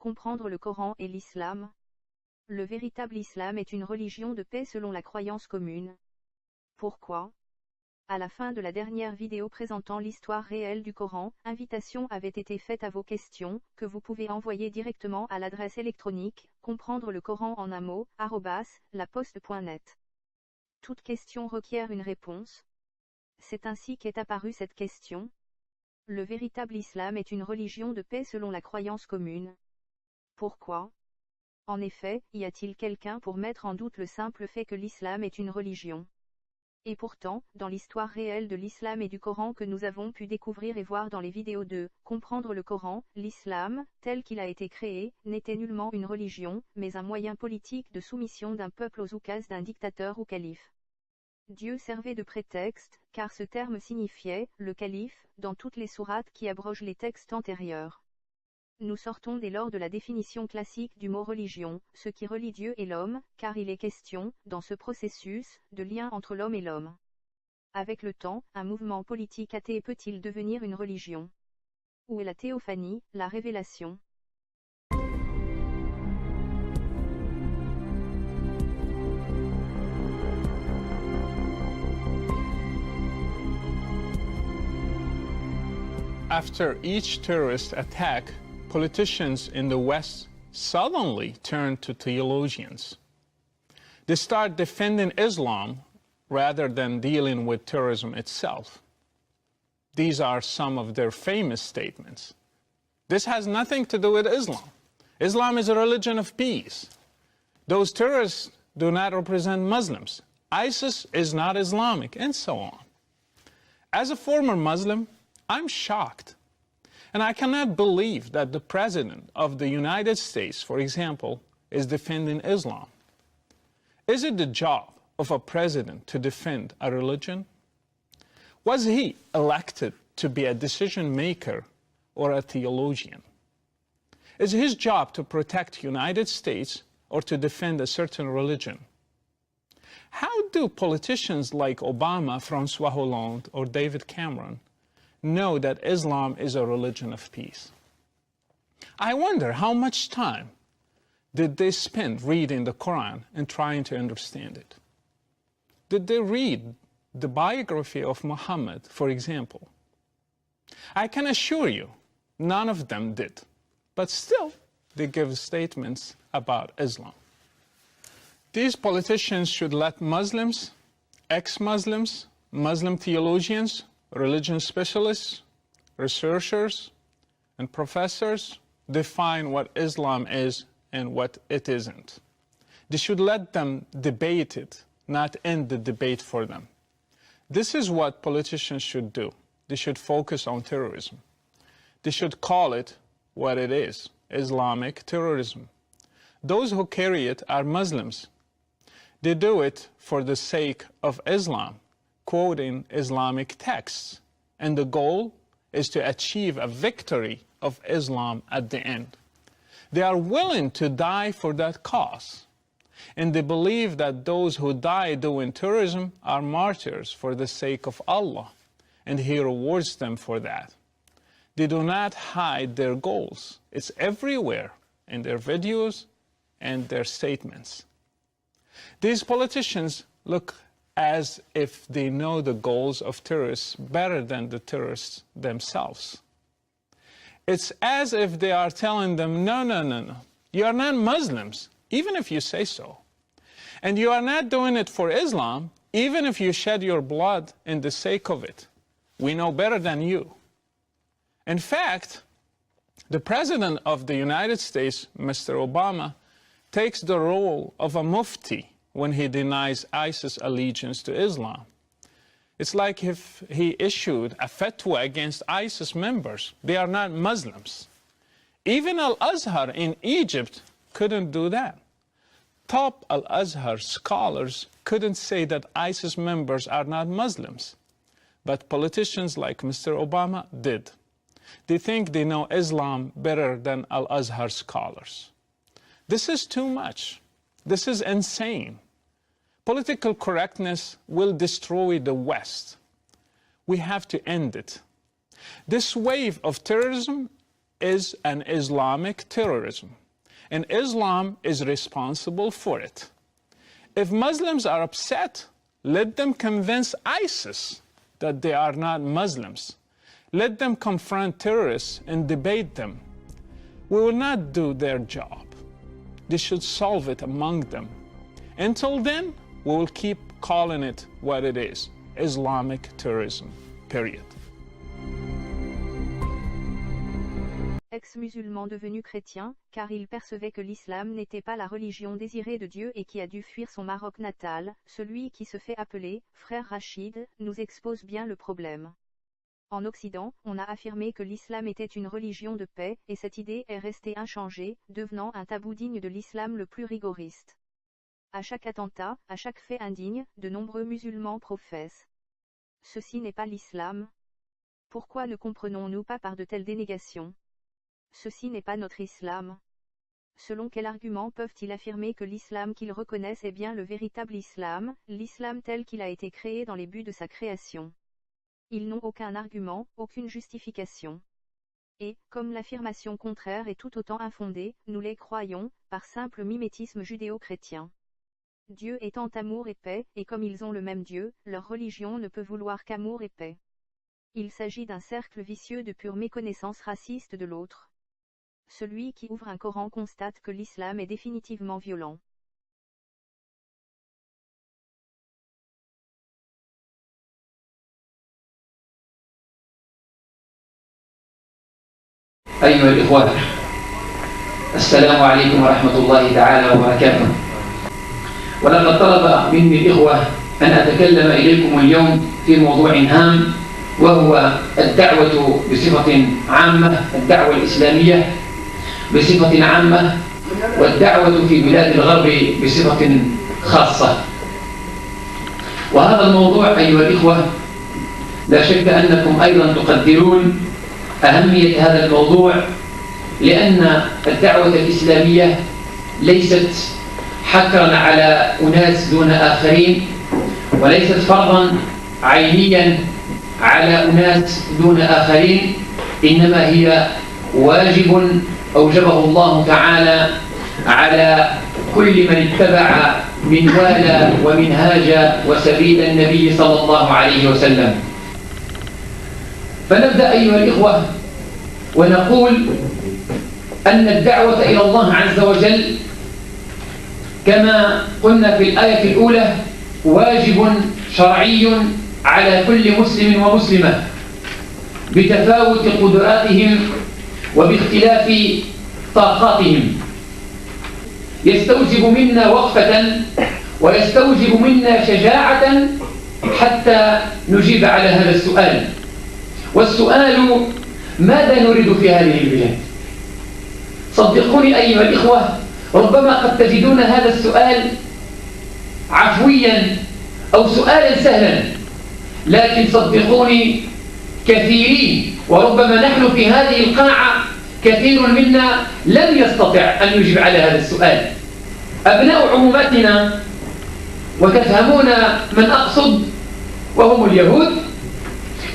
Comprendre le Coran et l'islam. Le véritable islam est une religion de paix selon la croyance commune. Pourquoi? À la fin de la dernière vidéo présentant l'histoire réelle du Coran, invitation avait été faite à vos questions, que vous pouvez envoyer directement à l'adresse électronique, comprendre le Coran en un mot, @laposte.net. Toute question requiert une réponse. C'est ainsi qu'est apparue cette question. Le véritable islam est une religion de paix selon la croyance commune. Pourquoi? En effet, y a-t-il quelqu'un pour mettre en doute le simple fait que l'islam est une religion? Et pourtant, dans l'histoire réelle de l'islam et du Coran que nous avons pu découvrir et voir dans les vidéos de « Comprendre le Coran », l'islam, tel qu'il a été créé, n'était nullement une religion, mais un moyen politique de soumission d'un peuple aux oukases d'un dictateur ou calife. Dieu servait de prétexte, car ce terme signifiait « le calife » dans toutes les sourates qui abrogent les textes antérieurs. Nous sortons dès lors de la définition classique du mot religion, ce qui relie Dieu et l'homme, car il est question, dans ce processus, de lien entre l'homme et l'homme. Avec le temps, un mouvement politique athée peut-il devenir une religion? Où est la théophanie, la révélation? After each terrorist attack, politicians in the West suddenly turn to theologians. They start defending Islam rather than dealing with terrorism itself. These are some of their famous statements. This has nothing to do with Islam. Islam is a religion of peace. Those terrorists do not represent Muslims. ISIS is not Islamic, and so on. As a former Muslim, I'm shocked. And I cannot believe that the President of the United States, for example, is defending Islam. Is it the job of a president to defend a religion? Was he elected to be a decision maker or a theologian? Is his job to protect the United States or to defend a certain religion? How do politicians like Obama, François Hollande, or David Cameron know that Islam is a religion of peace? I wonder how much time did they spend reading the Quran and trying to understand it? Did they read the biography of Muhammad, for example? I can assure you, none of them did. But still, they give statements about Islam. These politicians should let Muslims, ex-Muslims, Muslim theologians, religion specialists, researchers, and professors define what Islam is and what it isn't. They should let them debate it, not end the debate for them. This is what politicians should do. They should focus on terrorism. They should call it what it is, Islamic terrorism. Those who carry it are Muslims. They do it for the sake of Islam, quoting Islamic texts, and the goal is to achieve a victory of Islam at the end. They are willing to die for that cause, and they believe that those who die doing terrorism are martyrs for the sake of Allah, and He rewards them for that. They do not hide their goals. It's everywhere in their videos and their statements. These politicians look as if they know the goals of terrorists better than the terrorists themselves. It's as if they are telling them, no, you are not Muslims, even if you say so. And you are not doing it for Islam, even if you shed your blood in the sake of it. We know better than you. In fact, the President of the United States, Mr. Obama, takes the role of a mufti when he denies ISIS allegiance to Islam. It's like if he issued a fatwa against ISIS members. They are not Muslims. Even Al-Azhar in Egypt couldn't do that. Top Al-Azhar scholars couldn't say that ISIS members are not Muslims. But politicians like Mr. Obama did. They think they know Islam better than Al-Azhar scholars. This is too much. This is insane. Political correctness will destroy the West. We have to end it. This wave of terrorism is an Islamic terrorism, and Islam is responsible for it. If Muslims are upset, let them convince ISIS that they are not Muslims. Let them confront terrorists and debate them. We will not do their job. They should solve it among them. Until then, we will keep calling it what it is, Islamic terrorism, period. Ex-musulman devenu chrétien, car il percevait que l'islam n'était pas la religion désirée de Dieu et qui a dû fuir son Maroc natal, celui qui se fait appeler « frère Rachid » nous expose bien le problème. En Occident, on a affirmé que l'islam était une religion de paix, et cette idée est restée inchangée, devenant un tabou digne de l'islam le plus rigoriste. À chaque attentat, à chaque fait indigne, de nombreux musulmans professent. Ceci n'est pas l'islam. Pourquoi ne comprenons-nous pas par de telles dénégations? Ceci n'est pas notre islam. Selon quel argument peuvent-ils affirmer que l'islam qu'ils reconnaissent est bien le véritable islam, l'islam tel qu'il a été créé dans les buts de sa création? Ils n'ont aucun argument, aucune justification. Et, comme l'affirmation contraire est tout autant infondée, nous les croyons, par simple mimétisme judéo-chrétien. Dieu étant amour et paix, et comme ils ont le même Dieu, leur religion ne peut vouloir qu'amour et paix. Il s'agit d'un cercle vicieux de pure méconnaissance raciste de l'autre. Celui qui ouvre un Coran constate que l'islam est définitivement violent. أيها الإخوة، السلام عليكم ورحمة الله تعالى وبركاته. ولقد طلب مني الإخوة أن أتكلم إليكم اليوم في موضوع هام، وهو الدعوة بصفة عامة، الدعوة الإسلامية بصفة عامة، والدعوة في بلاد الغرب بصفة خاصة. وهذا الموضوع أيها الإخوة لا شك أنكم أيضا تقدرون أهمية هذا الموضوع، لأن الدعوة الإسلامية ليست حكرا على أناس دون آخرين، وليست فرضا عينيا على أناس دون آخرين، إنما هي واجب أوجبه الله تعالى على كل من اتبع منوال ومنهاج وسبيل النبي صلى الله عليه وسلم. فنبدأ أيها الإخوة ونقول أن الدعوة إلى الله عز وجل كما قلنا في الآية الأولى واجب شرعي على كل مسلم ومسلمة بتفاوت قدراتهم وباختلاف طاقاتهم. يستوجب منا وقفة ويستوجب منا شجاعة حتى نجيب على هذا السؤال. والسؤال: ماذا نريد في هذه البلاد؟ صدقوني أيها الإخوة، ربما قد تجدون هذا السؤال عفويا أو سؤالا سهلا، لكن صدقوني كثيرين، وربما نحن في هذه القاعة كثير منا لم يستطع أن يجيب على هذا السؤال. أبناء عمومتنا، وتفهمون من أقصد، وهم اليهود،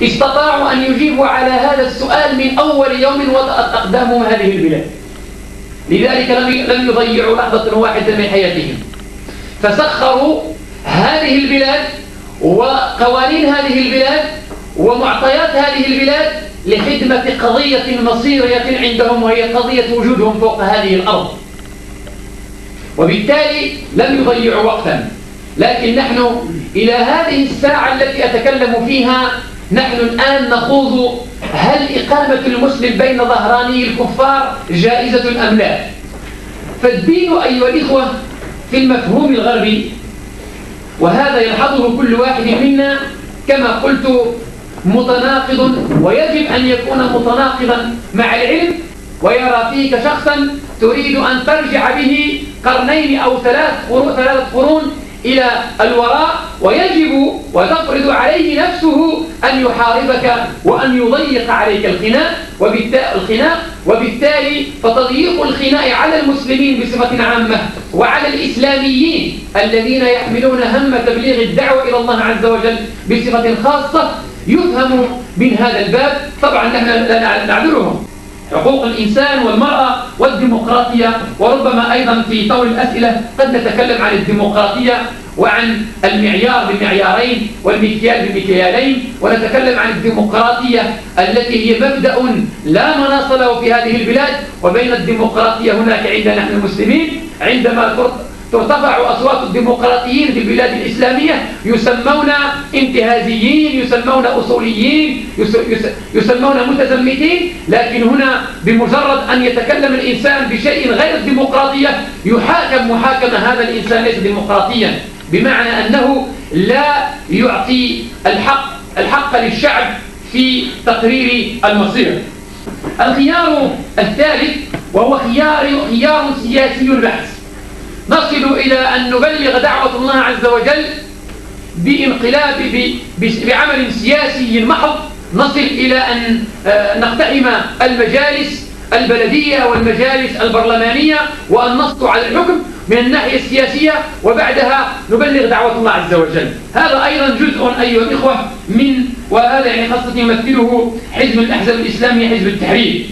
استطاعوا أن يجيبوا على هذا السؤال من أول يوم وضعت أقدامهم هذه البلاد. لذلك لم يضيعوا لحظة واحدة من حياتهم، فسخروا هذه البلاد وقوانين هذه البلاد ومعطيات هذه البلاد لخدمة قضية مصيرية عندهم، وهي قضية وجودهم فوق هذه الأرض. وبالتالي لم يضيعوا وقتا. لكن نحن إلى هذه الساعة التي أتكلم فيها نحن الآن نخوض: هل إقامة المسلم بين ظهراني الكفار جائزة أم لا؟ فالدين أيها الإخوة في المفهوم الغربي، وهذا يلحظه كل واحد منا كما قلت، متناقض، ويجب أن يكون متناقضا مع العلم. ويرى فيك شخصا تريد أن ترجع به قرنين أو ثلاث قرون إلى الوراء، ويجب وتفرض عليه نفسه أن يحاربك وأن يضيق عليك الخناق، وبالتالي فتضييق الخناق على المسلمين بصفة عامة وعلى الإسلاميين الذين يحملون هم تبليغ الدعوة إلى الله عز وجل بصفة خاصة يفهم من هذا الباب. طبعا نحن لا نعذرهم، حقوق الإنسان والمرأة والديمقراطية، وربما أيضا في طور الأسئلة قد نتكلم عن الديمقراطية وعن المعيار بمعيارين والمكيال بمكيالين، ونتكلم عن الديمقراطية التي هي مبدأ لا مناص له في هذه البلاد، وبين الديمقراطية هناك عندنا نحن المسلمين عندما ترتفع أصوات الديمقراطيين في البلاد الإسلامية يسمون انتهازيين، يسمون أصوليين، يسمون متزمتين، لكن هنا بمجرد أن يتكلم الإنسان بشيء غير الديمقراطية يحاكم محاكمة هذا الإنسان ليس ديمقراطيا، بمعنى أنه لا يعطي الحق للشعب في تقرير المصير. الخيار الثالث وهو خيار سياسي بحت، نصل إلى أن نبلغ دعوة الله عز وجل بانقلاب بعمل سياسي محض، نصل إلى أن نقتحم المجالس البلدية والمجالس البرلمانية وأن نسطو على الحكم من الناحية السياسية، وبعدها نبلغ دعوة الله عز وجل. هذا أيضا جزء أيها الإخوة وهذا يعني خاصة يمثله حزب الأحزاب الإسلامية حزب التحرير.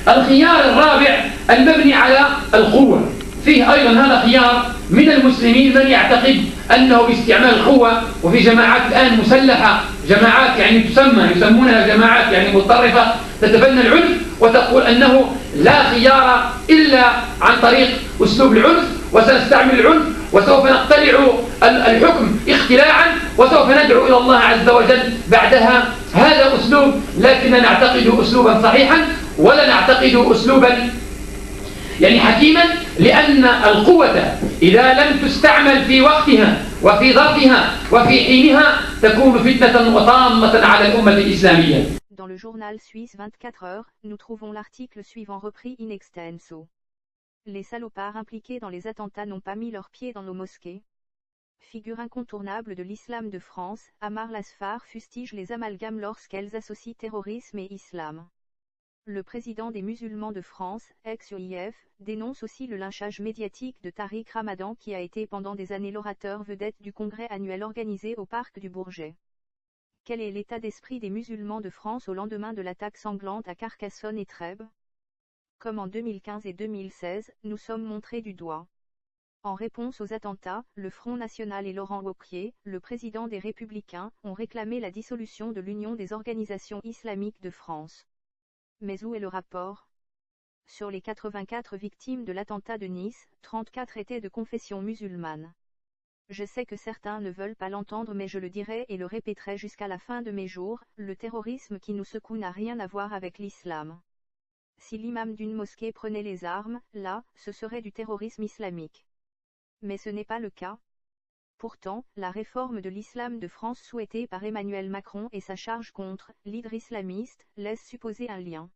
الخيار الرابع المبني على القوة، فيه أيضا هذا خيار من المسلمين من يعتقد أنه باستعمال القوة، وفي جماعات الآن مسلحة، جماعات يعني يسمونها جماعات يعني متطرفة تتبنى العنف وتقول أنه لا خيار إلا عن طريق أسلوب العنف، وسنستعمل العنف وسوف نقتلع الحكم اختلاعا وسوف ندعو إلى الله عز وجل بعدها. هذا أسلوب لكننا نعتقد أسلوبا صحيحا ولا نعتقد أسلوبا يعني حكيما، لأن القوة إذا لم تستعمل في وقتها وفي ظرفها وفي حينها تكون فتنة وطامة على الأمة الإسلامية. Dans le journal suisse 24 heures, nous trouvons l'article suivant repris in extenso. Les salopards impliqués dans les attentats n'ont pas mis leurs pieds dans nos mosquées. Figure incontournable de l'islam de France, Amar Lasfar fustige les amalgames lorsqu'elles associent terrorisme et islam. Le président des musulmans de France, ex-UIF, dénonce aussi le lynchage médiatique de Tariq Ramadan qui a été pendant des années l'orateur vedette du congrès annuel organisé au parc du Bourget. Quel est l'état d'esprit des musulmans de France au lendemain de l'attaque sanglante à Carcassonne et Trèbes? Comme en 2015 et 2016, nous sommes montrés du doigt. En réponse aux attentats, le Front National et Laurent Wauquiez, le président des Républicains, ont réclamé la dissolution de l'Union des organisations islamiques de France. Mais où est le rapport? Sur les 84 victimes de l'attentat de Nice, 34 étaient de confession musulmane. Je sais que certains ne veulent pas l'entendre, mais je le dirai et le répéterai jusqu'à la fin de mes jours, le terrorisme qui nous secoue n'a rien à voir avec l'islam. Si l'imam d'une mosquée prenait les armes, là, ce serait du terrorisme islamique. Mais ce n'est pas le cas. Pourtant, la réforme de l'islam de France souhaitée par Emmanuel Macron et sa charge contre l'hydre islamiste laisse supposer un lien.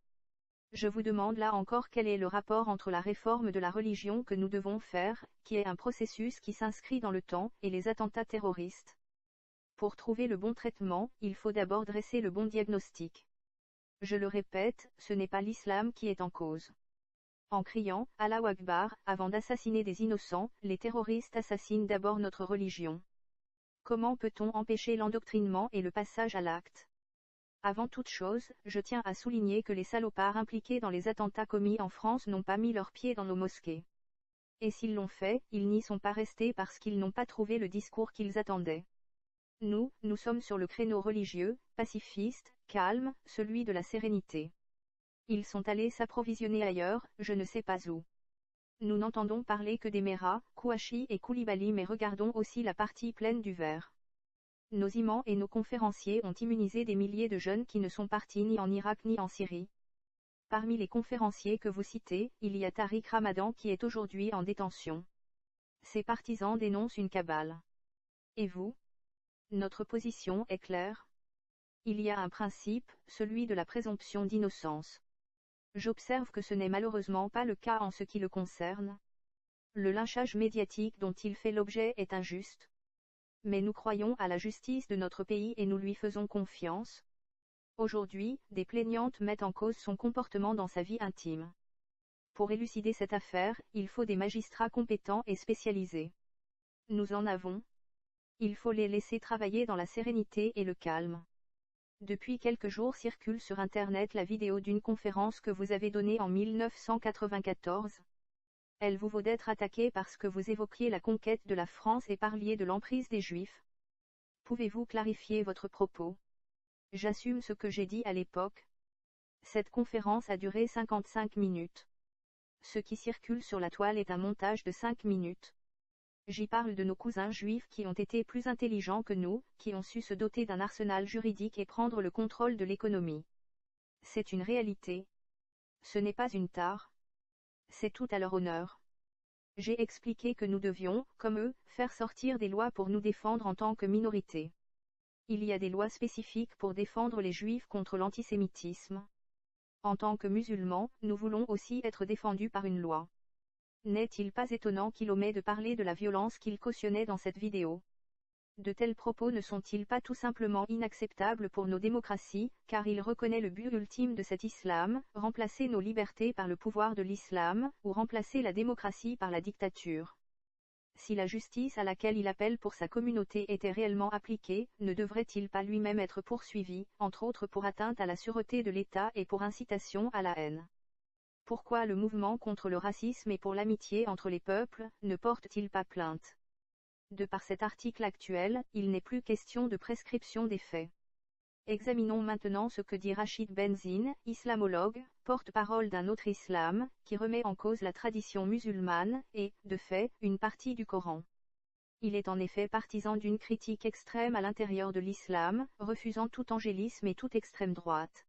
Je vous demande là encore quel est le rapport entre la réforme de la religion que nous devons faire, qui est un processus qui s'inscrit dans le temps, et les attentats terroristes. Pour trouver le bon traitement, il faut d'abord dresser le bon diagnostic. Je le répète, ce n'est pas l'islam qui est en cause. En criant « Allahu Akbar » avant d'assassiner des innocents, les terroristes assassinent d'abord notre religion. Comment peut-on empêcher l'endoctrinement et le passage à l'acte? Avant toute chose, je tiens à souligner que les salopards impliqués dans les attentats commis en France n'ont pas mis leurs pieds dans nos mosquées. Et s'ils l'ont fait, ils n'y sont pas restés parce qu'ils n'ont pas trouvé le discours qu'ils attendaient. Nous sommes sur le créneau religieux, pacifiste, calme, celui de la sérénité. Ils sont allés s'approvisionner ailleurs, je ne sais pas où. Nous n'entendons parler que des Mera, Kouachi et Koulibaly, mais regardons aussi la partie pleine du verre. Nos imams et nos conférenciers ont immunisé des milliers de jeunes qui ne sont partis ni en Irak ni en Syrie. Parmi les conférenciers que vous citez, il y a Tariq Ramadan qui est aujourd'hui en détention. Ses partisans dénoncent une cabale. Et vous? Notre position est claire. Il y a un principe, celui de la présomption d'innocence. J'observe que ce n'est malheureusement pas le cas en ce qui le concerne. Le lynchage médiatique dont il fait l'objet est injuste. Mais nous croyons à la justice de notre pays et nous lui faisons confiance. Aujourd'hui, des plaignantes mettent en cause son comportement dans sa vie intime. Pour élucider cette affaire, il faut des magistrats compétents et spécialisés. Nous en avons. Il faut les laisser travailler dans la sérénité et le calme. Depuis quelques jours circule sur Internet la vidéo d'une conférence que vous avez donnée en 1994. Elle vous vaut d'être attaqué parce que vous évoquiez la conquête de la France et parliez de l'emprise des Juifs. Pouvez-vous clarifier votre propos? J'assume ce que j'ai dit à l'époque. Cette conférence a duré 55 minutes. Ce qui circule sur la toile est un montage de 5 minutes. J'y parle de nos cousins juifs qui ont été plus intelligents que nous, qui ont su se doter d'un arsenal juridique et prendre le contrôle de l'économie. C'est une réalité. Ce n'est pas une tare. C'est tout à leur honneur. J'ai expliqué que nous devions, comme eux, faire sortir des lois pour nous défendre en tant que minorité. Il y a des lois spécifiques pour défendre les juifs contre l'antisémitisme. En tant que musulmans, nous voulons aussi être défendus par une loi. N'est-il pas étonnant qu'il omet de parler de la violence qu'il cautionnait dans cette vidéo? De tels propos ne sont-ils pas tout simplement inacceptables pour nos démocraties, car il reconnaît le but ultime de cet islam, remplacer nos libertés par le pouvoir de l'islam, ou remplacer la démocratie par la dictature? Si la justice à laquelle il appelle pour sa communauté était réellement appliquée, ne devrait-il pas lui-même être poursuivi, entre autres pour atteinte à la sûreté de l'État et pour incitation à la haine? Pourquoi le mouvement contre le racisme et pour l'amitié entre les peuples ne porte-t-il pas plainte? De par cet article actuel, il n'est plus question de prescription des faits. Examinons maintenant ce que dit Rachid Benzine, islamologue, porte-parole d'un autre islam, qui remet en cause la tradition musulmane, et, de fait, une partie du Coran. Il est en effet partisan d'une critique extrême à l'intérieur de l'islam, refusant tout angélisme et toute extrême droite.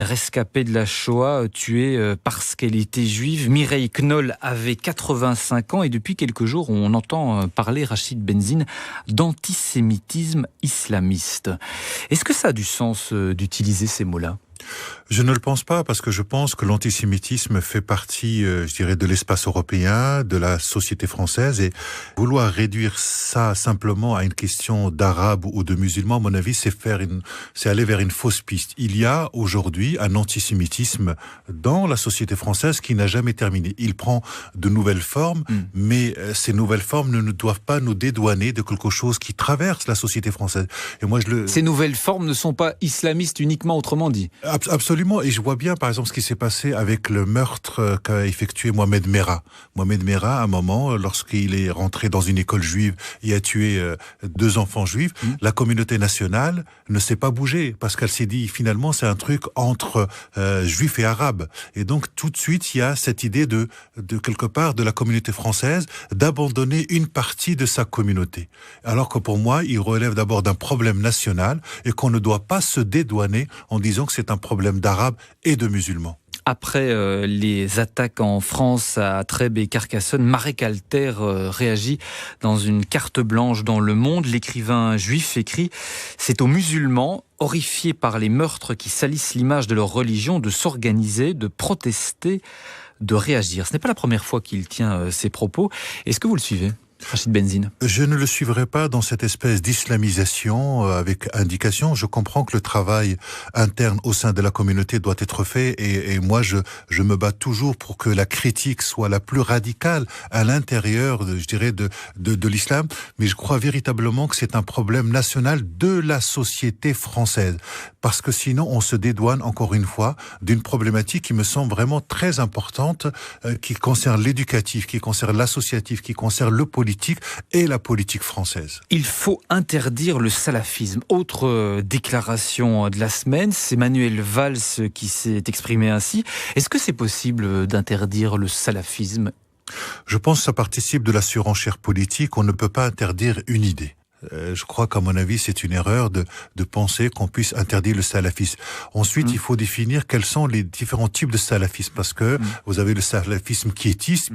Rescapée de la Shoah, tuée parce qu'elle était juive, Mireille Knoll avait 85 ans et depuis quelques jours, on entend parler, Rachid Benzine, d'antisémitisme islamiste. Est-ce que ça a du sens d'utiliser ces mots-là ? Je ne le pense pas, parce que je pense que l'antisémitisme fait partie, je dirais, de l'espace européen, de la société française, et vouloir réduire ça simplement à une question d'arabe ou de musulman, à mon avis, c'est aller vers une fausse piste. Il y a aujourd'hui un antisémitisme dans la société française qui n'a jamais terminé. Il prend de nouvelles formes, mais ces nouvelles formes ne doivent pas nous dédouaner de quelque chose qui traverse la société française. Et moi, Ces nouvelles formes ne sont pas islamistes uniquement, autrement dit. Absolument, et je vois bien par exemple ce qui s'est passé avec le meurtre qu'a effectué Mohamed Merah. Mohamed Merah, à un moment, lorsqu'il est rentré dans une école juive et a tué 2 enfants juifs, la communauté nationale ne s'est pas bougée, parce qu'elle s'est dit finalement c'est un truc entre juifs et arabes. Et donc tout de suite il y a cette idée de quelque part de la communauté française d'abandonner une partie de sa communauté. Alors que pour moi, il relève d'abord d'un problème national et qu'on ne doit pas se dédouaner en disant que c'est un problème d'arabes et de musulmans. Après les attaques en France à Trèbes et Carcassonne, Marek Alter réagit dans une carte blanche dans Le Monde. L'écrivain juif écrit « C'est aux musulmans, horrifiés par les meurtres qui salissent l'image de leur religion, de s'organiser, de protester, de réagir ». Ce n'est pas la première fois qu'il tient ces propos. Est-ce que vous le suivez ? Rachid Benzine. Je ne le suivrai pas dans cette espèce d'islamisation avec indication. Je comprends que le travail interne au sein de la communauté doit être fait et moi je me bats toujours pour que la critique soit la plus radicale à l'intérieur, je dirais, de l'islam. Mais je crois véritablement que c'est un problème national de la société française. Parce que sinon on se dédouane encore une fois d'une problématique qui me semble vraiment très importante, qui concerne l'éducatif, qui concerne l'associatif, qui concerne le politique et la politique française. Il faut interdire le salafisme. Autre déclaration de la semaine, c'est Manuel Valls qui s'est exprimé ainsi. Est-ce que c'est possible d'interdire le salafisme ? Je pense que ça participe de la surenchère politique. On ne peut pas interdire une idée. Je crois qu'à mon avis, c'est une erreur de penser qu'on puisse interdire le salafisme. Ensuite, il faut définir quels sont les différents types de salafisme, parce que vous avez le salafisme piétiste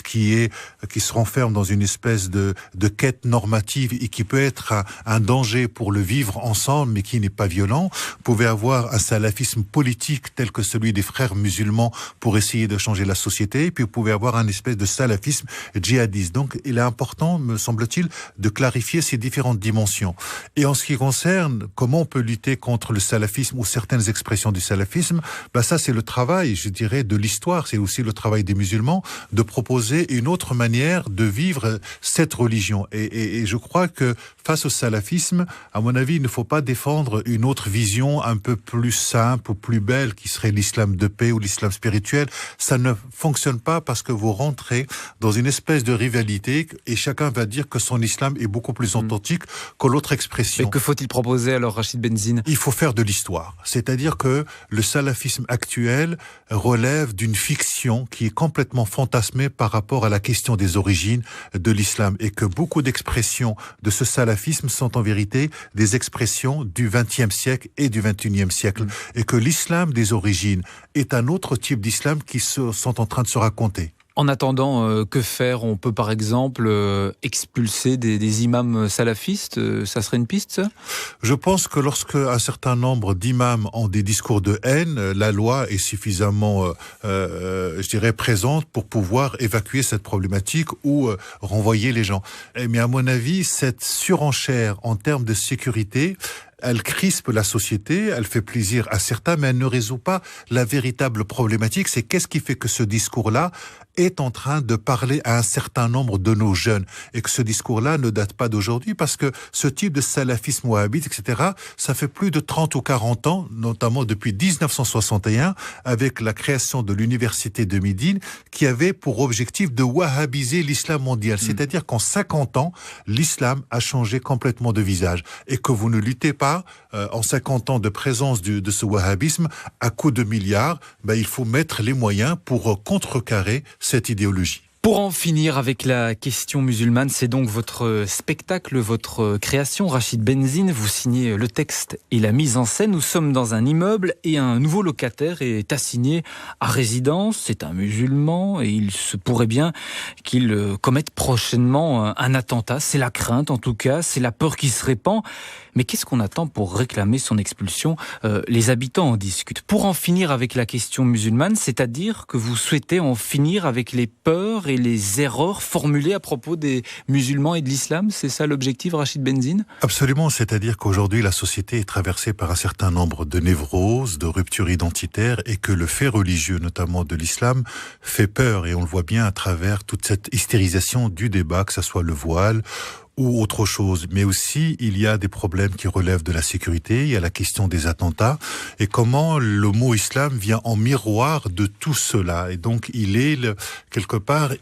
qui se renferme dans une espèce de quête normative et qui peut être un danger pour le vivre ensemble, mais qui n'est pas violent. Vous pouvez avoir un salafisme politique tel que celui des frères musulmans pour essayer de changer la société, et puis vous pouvez avoir un espèce de salafisme djihadiste. Donc, il est important, me semble-t-il, de clarifier ces différents différentes dimensions. Et en ce qui concerne comment on peut lutter contre le salafisme ou certaines expressions du salafisme, ça c'est le travail, je dirais, de l'histoire, c'est aussi le travail des musulmans de proposer une autre manière de vivre cette religion. Et je crois que face au salafisme, à mon avis, il ne faut pas défendre une autre vision un peu plus simple ou plus belle qui serait l'islam de paix ou l'islam spirituel. Ça ne fonctionne pas parce que vous rentrez dans une espèce de rivalité et chacun va dire que son islam est beaucoup plus authentique que l'autre expression. Mais que faut-il proposer alors, Rachid Benzine ? Il faut faire de l'histoire. C'est-à-dire que le salafisme actuel relève d'une fiction qui est complètement fantasmée par rapport à la question des origines de l'islam et que beaucoup d'expressions de ce salafisme sont en vérité des expressions du XXe siècle et du XXIe siècle et que l'islam des origines est un autre type d'islam qui sont en train de se raconter. En attendant, que faire ? On peut par exemple expulser des imams salafistes, ça serait une piste ça ? Je pense que lorsque un certain nombre d'imams ont des discours de haine, la loi est suffisamment, je dirais, présente pour pouvoir évacuer cette problématique ou renvoyer les gens. Mais à mon avis, cette surenchère en termes de sécurité, elle crispe la société, elle fait plaisir à certains, mais elle ne résout pas la véritable problématique. C'est qu'est-ce qui fait que ce discours-là est en train de parler à un certain nombre de nos jeunes et que ce discours-là ne date pas d'aujourd'hui parce que ce type de salafisme wahhabite, etc., ça fait plus de 30 ou 40 ans, notamment depuis 1961, avec la création de l'université de Médine, qui avait pour objectif de wahhabiser l'islam mondial. C'est-à-dire qu'en 50 ans, l'islam a changé complètement de visage et que vous ne luttez pas en 50 ans de présence de ce wahhabisme à coups de milliards, il faut mettre les moyens pour contrecarrer cette idéologie. Pour en finir avec la question musulmane, c'est donc votre spectacle, votre création. Rachid Benzine, vous signez le texte et la mise en scène. Nous sommes dans un immeuble et un nouveau locataire est assigné à résidence. C'est un musulman et il se pourrait bien qu'il commette prochainement un attentat. C'est la crainte en tout cas, c'est la peur qui se répand. Mais qu'est-ce qu'on attend pour réclamer son expulsion ? Les habitants en discutent. Pour en finir avec la question musulmane, c'est-à-dire que vous souhaitez en finir avec les peurs et les erreurs formulées à propos des musulmans et de l'islam ? C'est ça l'objectif, Rachid Benzine ? Absolument, c'est-à-dire qu'aujourd'hui la société est traversée par un certain nombre de névroses, de ruptures identitaires et que le fait religieux, notamment de l'islam, fait peur et on le voit bien à travers toute cette hystérisation du débat, que ce soit le voile ou autre chose. Mais aussi, il y a des problèmes qui relèvent de la sécurité, il y a la question des attentats, et comment le mot islam vient en miroir de tout cela. Et donc, il est, quelque part,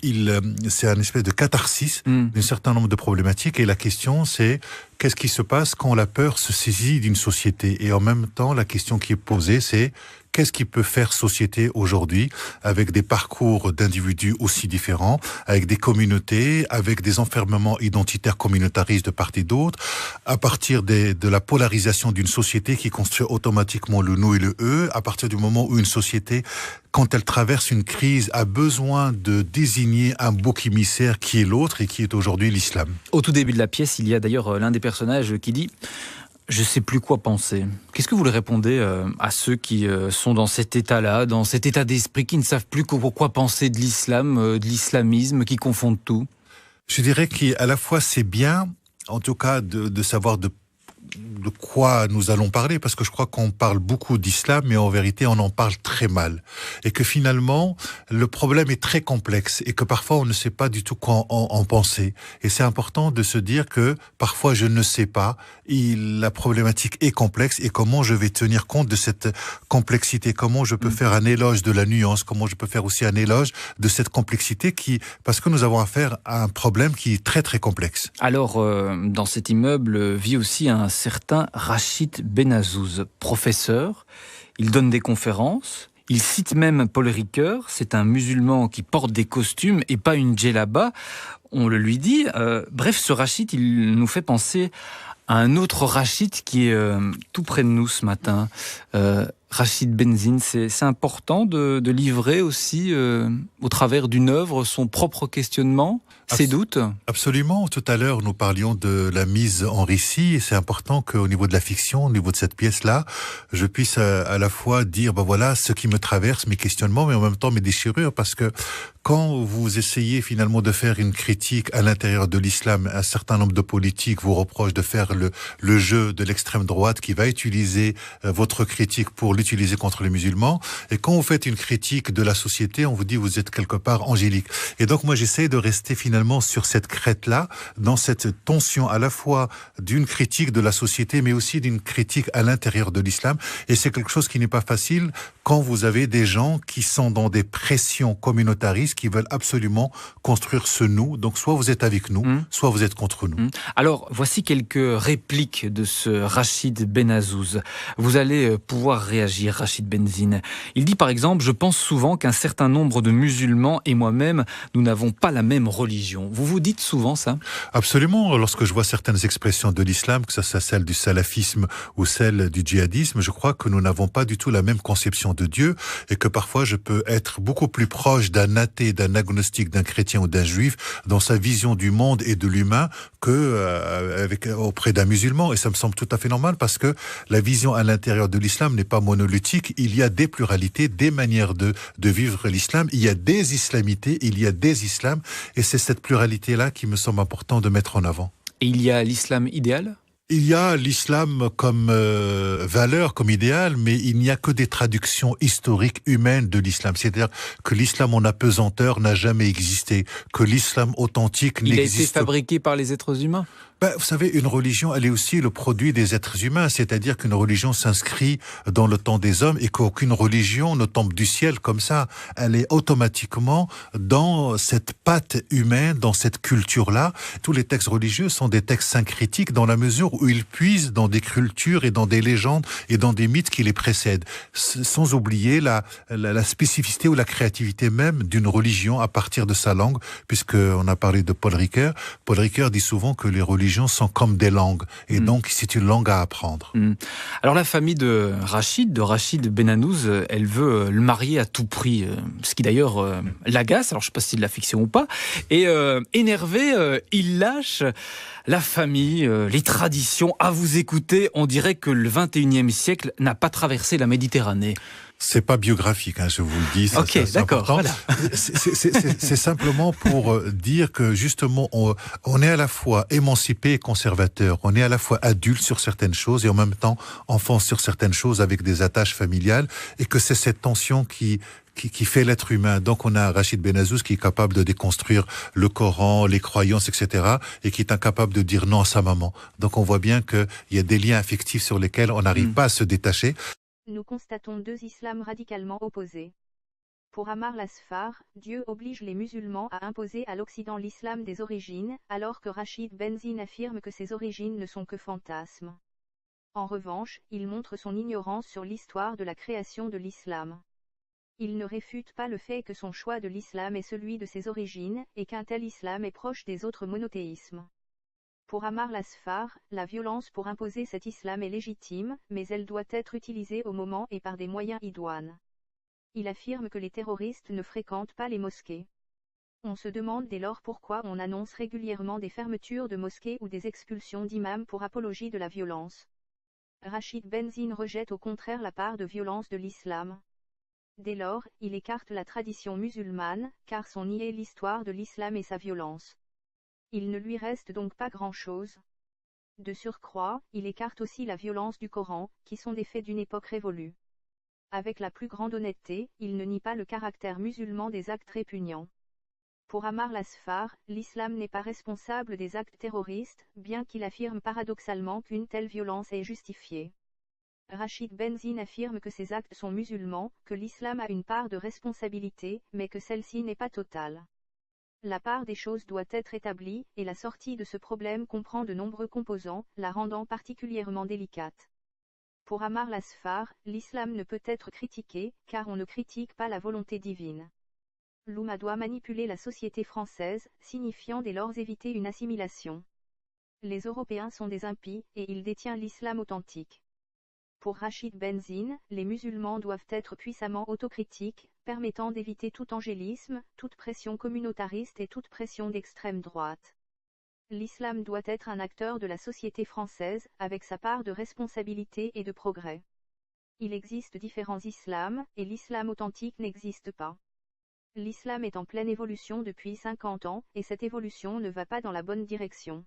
c'est un espèce de catharsis d'un certain nombre de problématiques, et la question, c'est qu'est-ce qui se passe quand la peur se saisit d'une société? Et en même temps, la question qui est posée, c'est qu'est-ce qui peut faire société aujourd'hui avec des parcours d'individus aussi différents, avec des communautés, avec des enfermements identitaires communautaristes de part et d'autre, à partir de la polarisation d'une société qui construit automatiquement le nous et le eux, à partir du moment où une société, quand elle traverse une crise, a besoin de désigner un bouc émissaire qui est l'autre et qui est aujourd'hui l'islam. Au tout début de la pièce, il y a d'ailleurs l'un des personnages qui dit « Je ne sais plus quoi penser ». Qu'est-ce que vous lui répondez à ceux qui sont dans cet état-là, dans cet état d'esprit, qui ne savent plus quoi penser de l'islam, de l'islamisme, qui confondent tout ? Je dirais qu'à la fois c'est bien, en tout cas, de savoir de quoi nous allons parler, parce que je crois qu'on parle beaucoup d'islam, mais en vérité, on en parle très mal. Et que finalement, le problème est très complexe et que parfois, on ne sait pas du tout quoi en penser. Et c'est important de se dire que parfois, je ne sais pas, la problématique est complexe et comment je vais tenir compte de cette complexité, comment je peux faire un éloge de la nuance, comment je peux faire aussi un éloge de cette complexité parce que nous avons affaire à un problème qui est très très complexe. Alors, dans cet immeuble vit aussi un certain Rachid Benazouz, professeur. Il donne des conférences. Il cite même Paul Ricoeur. C'est un musulman qui porte des costumes et pas une djellaba. On le lui dit. Bref, ce Rachid, il nous fait penser à un autre Rachid qui est tout près de nous ce matin. Rachid Benzine, c'est important de livrer aussi, au travers d'une œuvre, son propre questionnement, ses doutes. Absolument. Tout à l'heure, nous parlions de la mise en récit, et c'est important qu'au niveau de la fiction, au niveau de cette pièce-là, je puisse à la fois dire, voilà, ce qui me traverse, mes questionnements, mais en même temps mes déchirures, parce que quand vous essayez finalement de faire une critique critique à l'intérieur de l'islam. Un certain nombre de politiques vous reprochent de faire le jeu de l'extrême droite qui va utiliser votre critique pour l'utiliser contre les musulmans. Et quand vous faites une critique de la société, on vous dit vous êtes quelque part angélique. Et donc moi j'essaie de rester finalement sur cette crête-là, dans cette tension à la fois d'une critique de la société, mais aussi d'une critique à l'intérieur de l'islam. Et c'est quelque chose qui n'est pas facile quand vous avez des gens qui sont dans des pressions communautaristes, qui veulent absolument construire ce nous. Donc soit vous êtes avec nous, soit vous êtes contre nous. Alors, voici quelques répliques de ce Rachid Benazouz. Vous allez pouvoir réagir, Rachid Benzine. Il dit par exemple, je pense souvent qu'un certain nombre de musulmans et moi-même, nous n'avons pas la même religion. Vous vous dites souvent ça? Absolument. Lorsque je vois certaines expressions de l'islam, que ce soit celle du salafisme ou celle du djihadisme, je crois que nous n'avons pas du tout la même conception de Dieu et que parfois je peux être beaucoup plus proche d'un athée, d'un agnostique, d'un chrétien ou d'un juif dans sa vision du monde et de l'humain que auprès d'un musulman. Et ça me semble tout à fait normal parce que la vision à l'intérieur de l'islam n'est pas monolithique. Il y a des pluralités, des manières de vivre l'islam. Il y a des islamités, il y a des islams. Et c'est cette pluralité-là qui me semble important de mettre en avant. Et il y a l'islam idéal ? Il y a l'islam comme valeur, comme idéal, mais il n'y a que des traductions historiques humaines de l'islam. C'est-à-dire que l'islam en apesanteur n'a jamais existé, que l'islam authentique n'existe pas. Il a été fabriqué par les êtres humains ? Vous savez, une religion, elle est aussi le produit des êtres humains, c'est-à-dire qu'une religion s'inscrit dans le temps des hommes et qu'aucune religion ne tombe du ciel comme ça. Elle est automatiquement dans cette patte humaine, dans cette culture-là. Tous les textes religieux sont des textes syncritiques dans la mesure où ils puisent dans des cultures et dans des légendes et dans des mythes qui les précèdent, sans oublier la spécificité ou la créativité même d'une religion à partir de sa langue, puisqu'on a parlé de Paul Ricoeur. Paul Ricoeur dit souvent que les religions sont comme des langues, et donc c'est une langue à apprendre. Alors la famille de Rachid Benazouz, elle veut le marier à tout prix, ce qui d'ailleurs l'agace, alors je ne sais pas si c'est de la fiction ou pas, et énervé, il lâche la famille, les traditions. À vous écouter, on dirait que le 21e siècle n'a pas traversé la Méditerranée. C'est pas biographique, je vous le dis. Ok, d'accord. Voilà. C'est simplement pour dire que justement, on est à la fois émancipé et conservateur. On est à la fois adulte sur certaines choses et en même temps enfant sur certaines choses avec des attaches familiales, et que c'est cette tension qui fait l'être humain. Donc on a Rachid Benazouz qui est capable de déconstruire le Coran, les croyances, etc. et qui est incapable de dire non à sa maman. Donc on voit bien qu'il y a des liens affectifs sur lesquels on n'arrive pas à se détacher. Nous constatons deux islams radicalement opposés. Pour Ammar Lasfar, Dieu oblige les musulmans à imposer à l'Occident l'islam des origines, alors que Rachid Benzine affirme que ces origines ne sont que fantasmes. En revanche, il montre son ignorance sur l'histoire de la création de l'islam. Il ne réfute pas le fait que son choix de l'islam est celui de ses origines, et qu'un tel islam est proche des autres monothéismes. Pour Ammar Lasfar, la violence pour imposer cet islam est légitime, mais elle doit être utilisée au moment et par des moyens idoines. Il affirme que les terroristes ne fréquentent pas les mosquées. On se demande dès lors pourquoi on annonce régulièrement des fermetures de mosquées ou des expulsions d'imams pour apologie de la violence. Rachid Benzine rejette au contraire la part de violence de l'islam. Dès lors, il écarte la tradition musulmane, car son nier l'histoire de l'islam et sa violence. Il ne lui reste donc pas grand-chose. De surcroît, il écarte aussi la violence du Coran, qui sont des faits d'une époque révolue. Avec la plus grande honnêteté, il ne nie pas le caractère musulman des actes répugnants. Pour Ammar Lasfar, l'islam n'est pas responsable des actes terroristes, bien qu'il affirme paradoxalement qu'une telle violence est justifiée. Rachid Benzine affirme que ces actes sont musulmans, que l'islam a une part de responsabilité, mais que celle-ci n'est pas totale. La part des choses doit être établie, et la sortie de ce problème comprend de nombreux composants, la rendant particulièrement délicate. Pour Ammar Lasfar, l'islam ne peut être critiqué, car on ne critique pas la volonté divine. L'Oumma doit manipuler la société française, signifiant dès lors éviter une assimilation. Les Européens sont des impies, et il détient l'islam authentique. Pour Rachid Benzine, les musulmans doivent être puissamment autocritiques, permettant d'éviter tout angélisme, toute pression communautariste et toute pression d'extrême droite. L'islam doit être un acteur de la société française, avec sa part de responsabilité et de progrès. Il existe différents islams, et l'islam authentique n'existe pas. L'islam est en pleine évolution depuis 50 ans, et cette évolution ne va pas dans la bonne direction.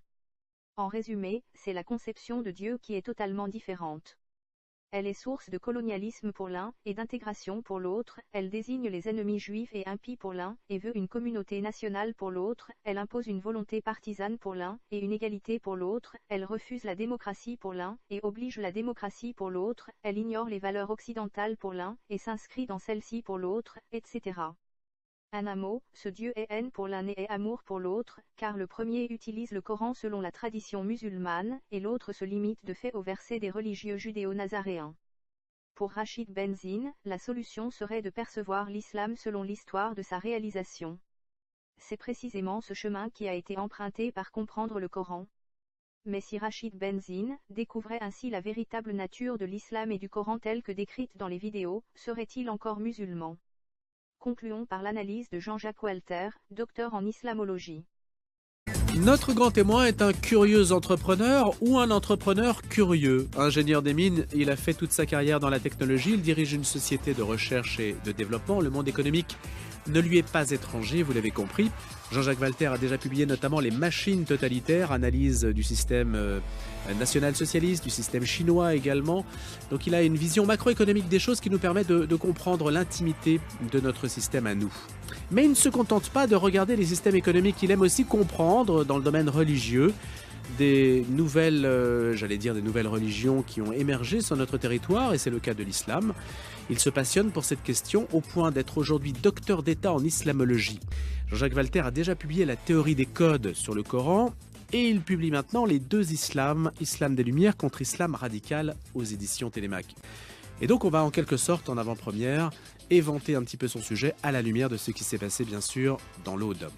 En résumé, c'est la conception de Dieu qui est totalement différente. Elle est source de colonialisme pour l'un, et d'intégration pour l'autre, elle désigne les ennemis juifs et impies pour l'un, et veut une communauté nationale pour l'autre, elle impose une volonté partisane pour l'un, et une égalité pour l'autre, elle refuse la démocratie pour l'un, et oblige la démocratie pour l'autre, elle ignore les valeurs occidentales pour l'un, et s'inscrit dans celles-ci pour l'autre, etc. En un mot, ce Dieu est haine pour l'un et est amour pour l'autre, car le premier utilise le Coran selon la tradition musulmane, et l'autre se limite de fait aux versets des religieux judéo-nazaréens. Pour Rachid Benzine, la solution serait de percevoir l'islam selon l'histoire de sa réalisation. C'est précisément ce chemin qui a été emprunté par comprendre le Coran. Mais si Rachid Benzine découvrait ainsi la véritable nature de l'islam et du Coran telle que décrite dans les vidéos, serait-il encore musulman? Concluons par l'analyse de Jean-Jacques Walter, docteur en islamologie. Notre grand témoin est un curieux entrepreneur ou un entrepreneur curieux. Ingénieur des mines, il a fait toute sa carrière dans la technologie, il dirige une société de recherche et de développement. Le monde économique ne lui est pas étranger, vous l'avez compris. Jean-Jacques Walter a déjà publié notamment Les machines totalitaires, analyse du système national-socialiste, du système chinois également. Donc il a une vision macroéconomique des choses qui nous permet de comprendre l'intimité de notre système à nous. Mais il ne se contente pas de regarder les systèmes économiques, il aime aussi comprendre dans le domaine religieux des nouvelles, des nouvelles religions qui ont émergé sur notre territoire, et c'est le cas de l'islam. Il se passionne pour cette question au point d'être aujourd'hui docteur d'État en islamologie. Jean-Jacques Walter a déjà publié la théorie des codes sur le Coran, et il publie maintenant les deux islams, Islam des Lumières contre Islam radical aux éditions Télémac. Et donc on va en quelque sorte en avant-première éventer un petit peu son sujet à la lumière de ce qui s'est passé bien sûr dans l'Aude.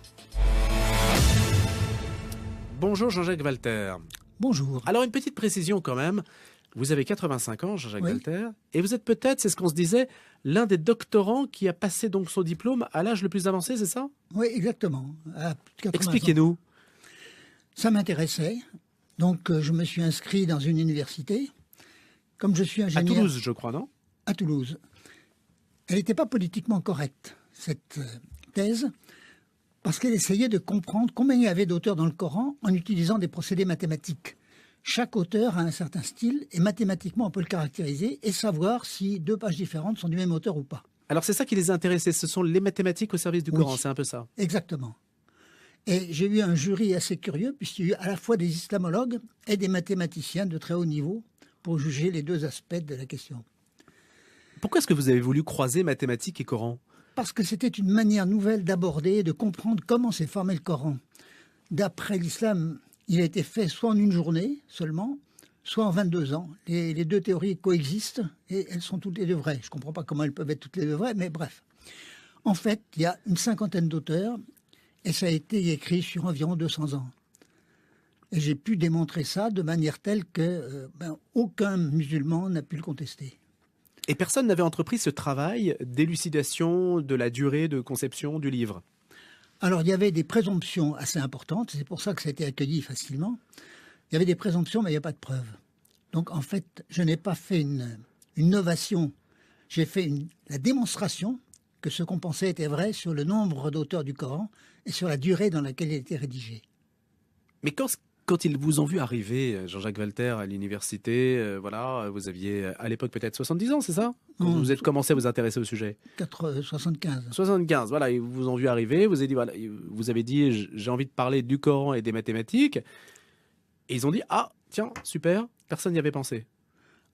Bonjour Jean-Jacques Walter. Bonjour. Alors une petite précision quand même, vous avez 85 ans Jean-Jacques Oui. Walter, et vous êtes peut-être, c'est ce qu'on se disait, l'un des doctorants qui a passé donc son diplôme à l'âge le plus avancé, c'est ça? Oui, exactement. À 80 ans. Expliquez-nous. Ça m'intéressait, donc je me suis inscrit dans une université. Comme je suis À ingénieur... Toulouse, je crois, non? À Toulouse. Elle n'était pas politiquement correcte, cette thèse, parce qu'elle essayait de comprendre combien il y avait d'auteurs dans le Coran en utilisant des procédés mathématiques. Chaque auteur a un certain style, et mathématiquement on peut le caractériser et savoir si deux pages différentes sont du même auteur ou pas. Alors c'est ça qui les a intéressés, ce sont les mathématiques au service du Oui. Coran, c'est un peu ça. Exactement. Et j'ai eu un jury assez curieux, puisqu'il y a eu à la fois des islamologues et des mathématiciens de très haut niveau pour juger les deux aspects de la question. Pourquoi est-ce que vous avez voulu croiser mathématiques et Coran? Parce que c'était une manière nouvelle d'aborder, de comprendre comment s'est formé le Coran. D'après l'islam, il a été fait soit en une journée seulement, soit en 22 ans. Les deux théories coexistent et elles sont toutes les deux vraies. Je ne comprends pas comment elles peuvent être toutes les deux vraies, mais bref. En fait, il y a une cinquantaine d'auteurs et ça a été écrit sur environ 200 ans. Et j'ai pu démontrer ça de manière telle que aucun musulman n'a pu le contester. Et personne n'avait entrepris ce travail d'élucidation de la durée de conception du livre. Alors, il y avait des présomptions assez importantes, c'est pour ça que ça a été accueilli facilement. Il y avait des présomptions, mais il n'y a pas de preuves. Donc, en fait, je n'ai pas fait une novation, j'ai fait la démonstration que ce qu'on pensait était vrai sur le nombre d'auteurs du Coran et sur la durée dans laquelle il a été rédigé. Mais quand ils vous ont vu arriver, Jean-Jacques Walter, à l'université, voilà, vous aviez à l'époque peut-être 70 ans, c'est ça? Quand Non, vous êtes commencé à vous intéresser au sujet. 75. 75, voilà, ils vous ont vu arriver, vous avez dit, j'ai envie de parler du Coran et des mathématiques. Et ils ont dit, ah, tiens, super, personne n'y avait pensé.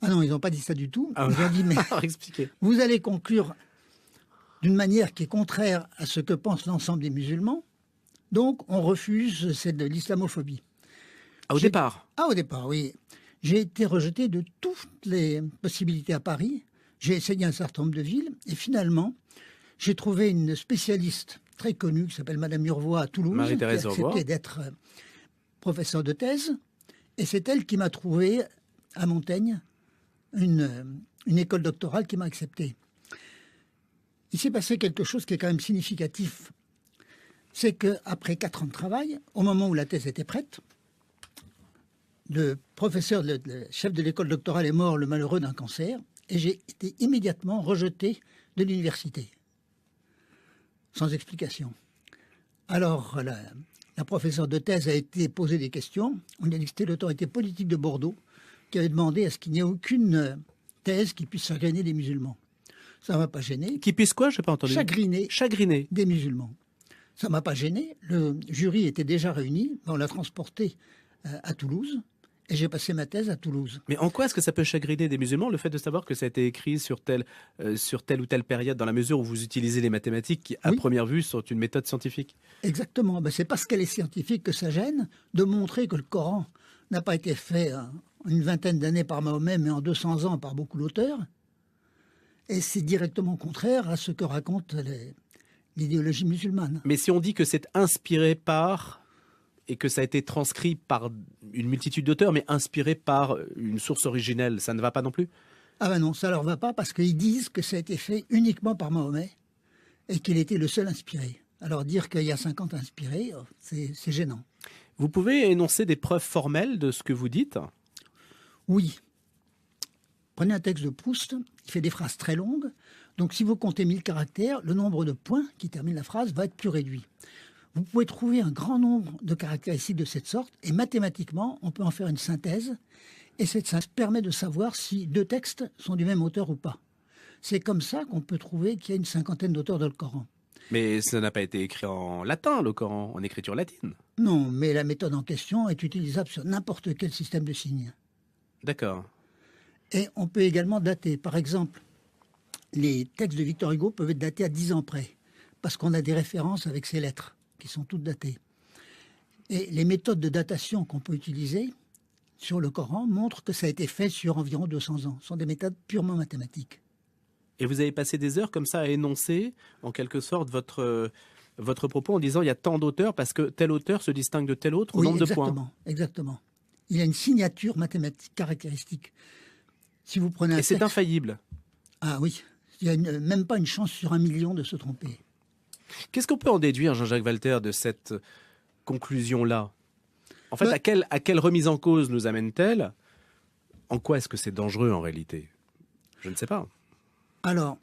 Ah non, ils n'ont pas dit ça du tout. Ah, Ils ont dit, mais alors expliquez. vous allez conclure d'une manière qui est contraire à ce que pense l'ensemble des musulmans. Donc, on refuse, c'est de l'islamophobie. Ah, au départ. Ah, au départ, oui. J'ai été rejeté de toutes les possibilités à Paris. J'ai essayé un certain nombre de villes. Et finalement, j'ai trouvé une spécialiste très connue qui s'appelle Madame Urvois à Toulouse, Marie-Thérèse qui a Urvois. accepté d'être professeure de thèse. Et c'est elle qui m'a trouvé à Montaigne une école doctorale qui m'a accepté. Il s'est passé quelque chose qui est quand même significatif. C'est qu'après 4 ans de travail, au moment où la thèse était prête, le professeur, le chef de l'école doctorale est mort, le malheureux, d'un cancer, et j'ai été immédiatement rejeté de l'université. sans explication. Alors, la professeure de thèse a été posée des questions. On a dit que c'était l'autorité politique de Bordeaux qui avait demandé à ce qu'il n'y ait aucune thèse qui puisse chagriner des musulmans. Ça ne m'a pas gêné. Qui puisse quoi? Je n'ai pas entendu. Chagriner des musulmans. Ça ne m'a pas gêné. Le jury était déjà réuni. On l'a transporté à Toulouse. Et j'ai passé ma thèse à Toulouse. Mais en quoi est-ce que ça peut chagriner des musulmans, le fait de savoir que ça a été écrit sur telle ou telle période, dans la mesure où vous utilisez les mathématiques qui, à première vue, sont une méthode scientifique? Exactement. Ben, c'est parce qu'elle est scientifique que ça gêne de montrer que le Coran n'a pas été fait une vingtaine d'années par Mahomet, mais en 200 ans par beaucoup d'auteurs. Et c'est directement contraire à ce que raconte l'idéologie musulmane. Mais si on dit que c'est inspiré par, et que ça a été transcrit par une multitude d'auteurs, mais inspiré par une source originelle, ça ne va pas non plus? Ah ben non, ça leur va pas, parce qu'ils disent que ça a été fait uniquement par Mahomet et qu'il était le seul inspiré. Alors dire qu'il y a 50 inspirés, c'est gênant. Vous pouvez énoncer des preuves formelles de ce que vous dites? Oui. Prenez un texte de Proust, il fait des phrases très longues. Donc si vous comptez 1000 caractères, le nombre de points qui terminent la phrase va être plus réduit. Vous pouvez trouver un grand nombre de caractéristiques de cette sorte et mathématiquement, on peut en faire une synthèse. Et cette synthèse permet de savoir si deux textes sont du même auteur ou pas. C'est comme ça qu'on peut trouver qu'il y a une cinquantaine d'auteurs dans le Coran. Mais ça n'a pas été écrit en latin, le Coran, en écriture latine. Non, mais la méthode en question est utilisable sur n'importe quel système de signes. D'accord. Et on peut également dater. Par exemple, les textes de Victor Hugo peuvent être datés à 10 ans près, parce qu'on a des références avec ces lettres, qui sont toutes datées. Et les méthodes de datation qu'on peut utiliser sur le Coran montrent que ça a été fait sur environ 200 ans. Ce sont des méthodes purement mathématiques. Et vous avez passé des heures comme ça à énoncer, en quelque sorte, votre propos en disant il y a tant d'auteurs parce que tel auteur se distingue de tel autre au nombre de points. Exactement. Il y a une signature mathématique caractéristique. Si vous prenez un Et c'est texte... infaillible. Ah oui, il n'y a même pas une chance sur 1 million de se tromper. Qu'est-ce qu'on peut en déduire, Jean-Jacques Walter, de cette conclusion-là? En fait, à quelle remise en cause nous amène-t-elle? En quoi est-ce que c'est dangereux en réalité? Je ne sais pas. Alors,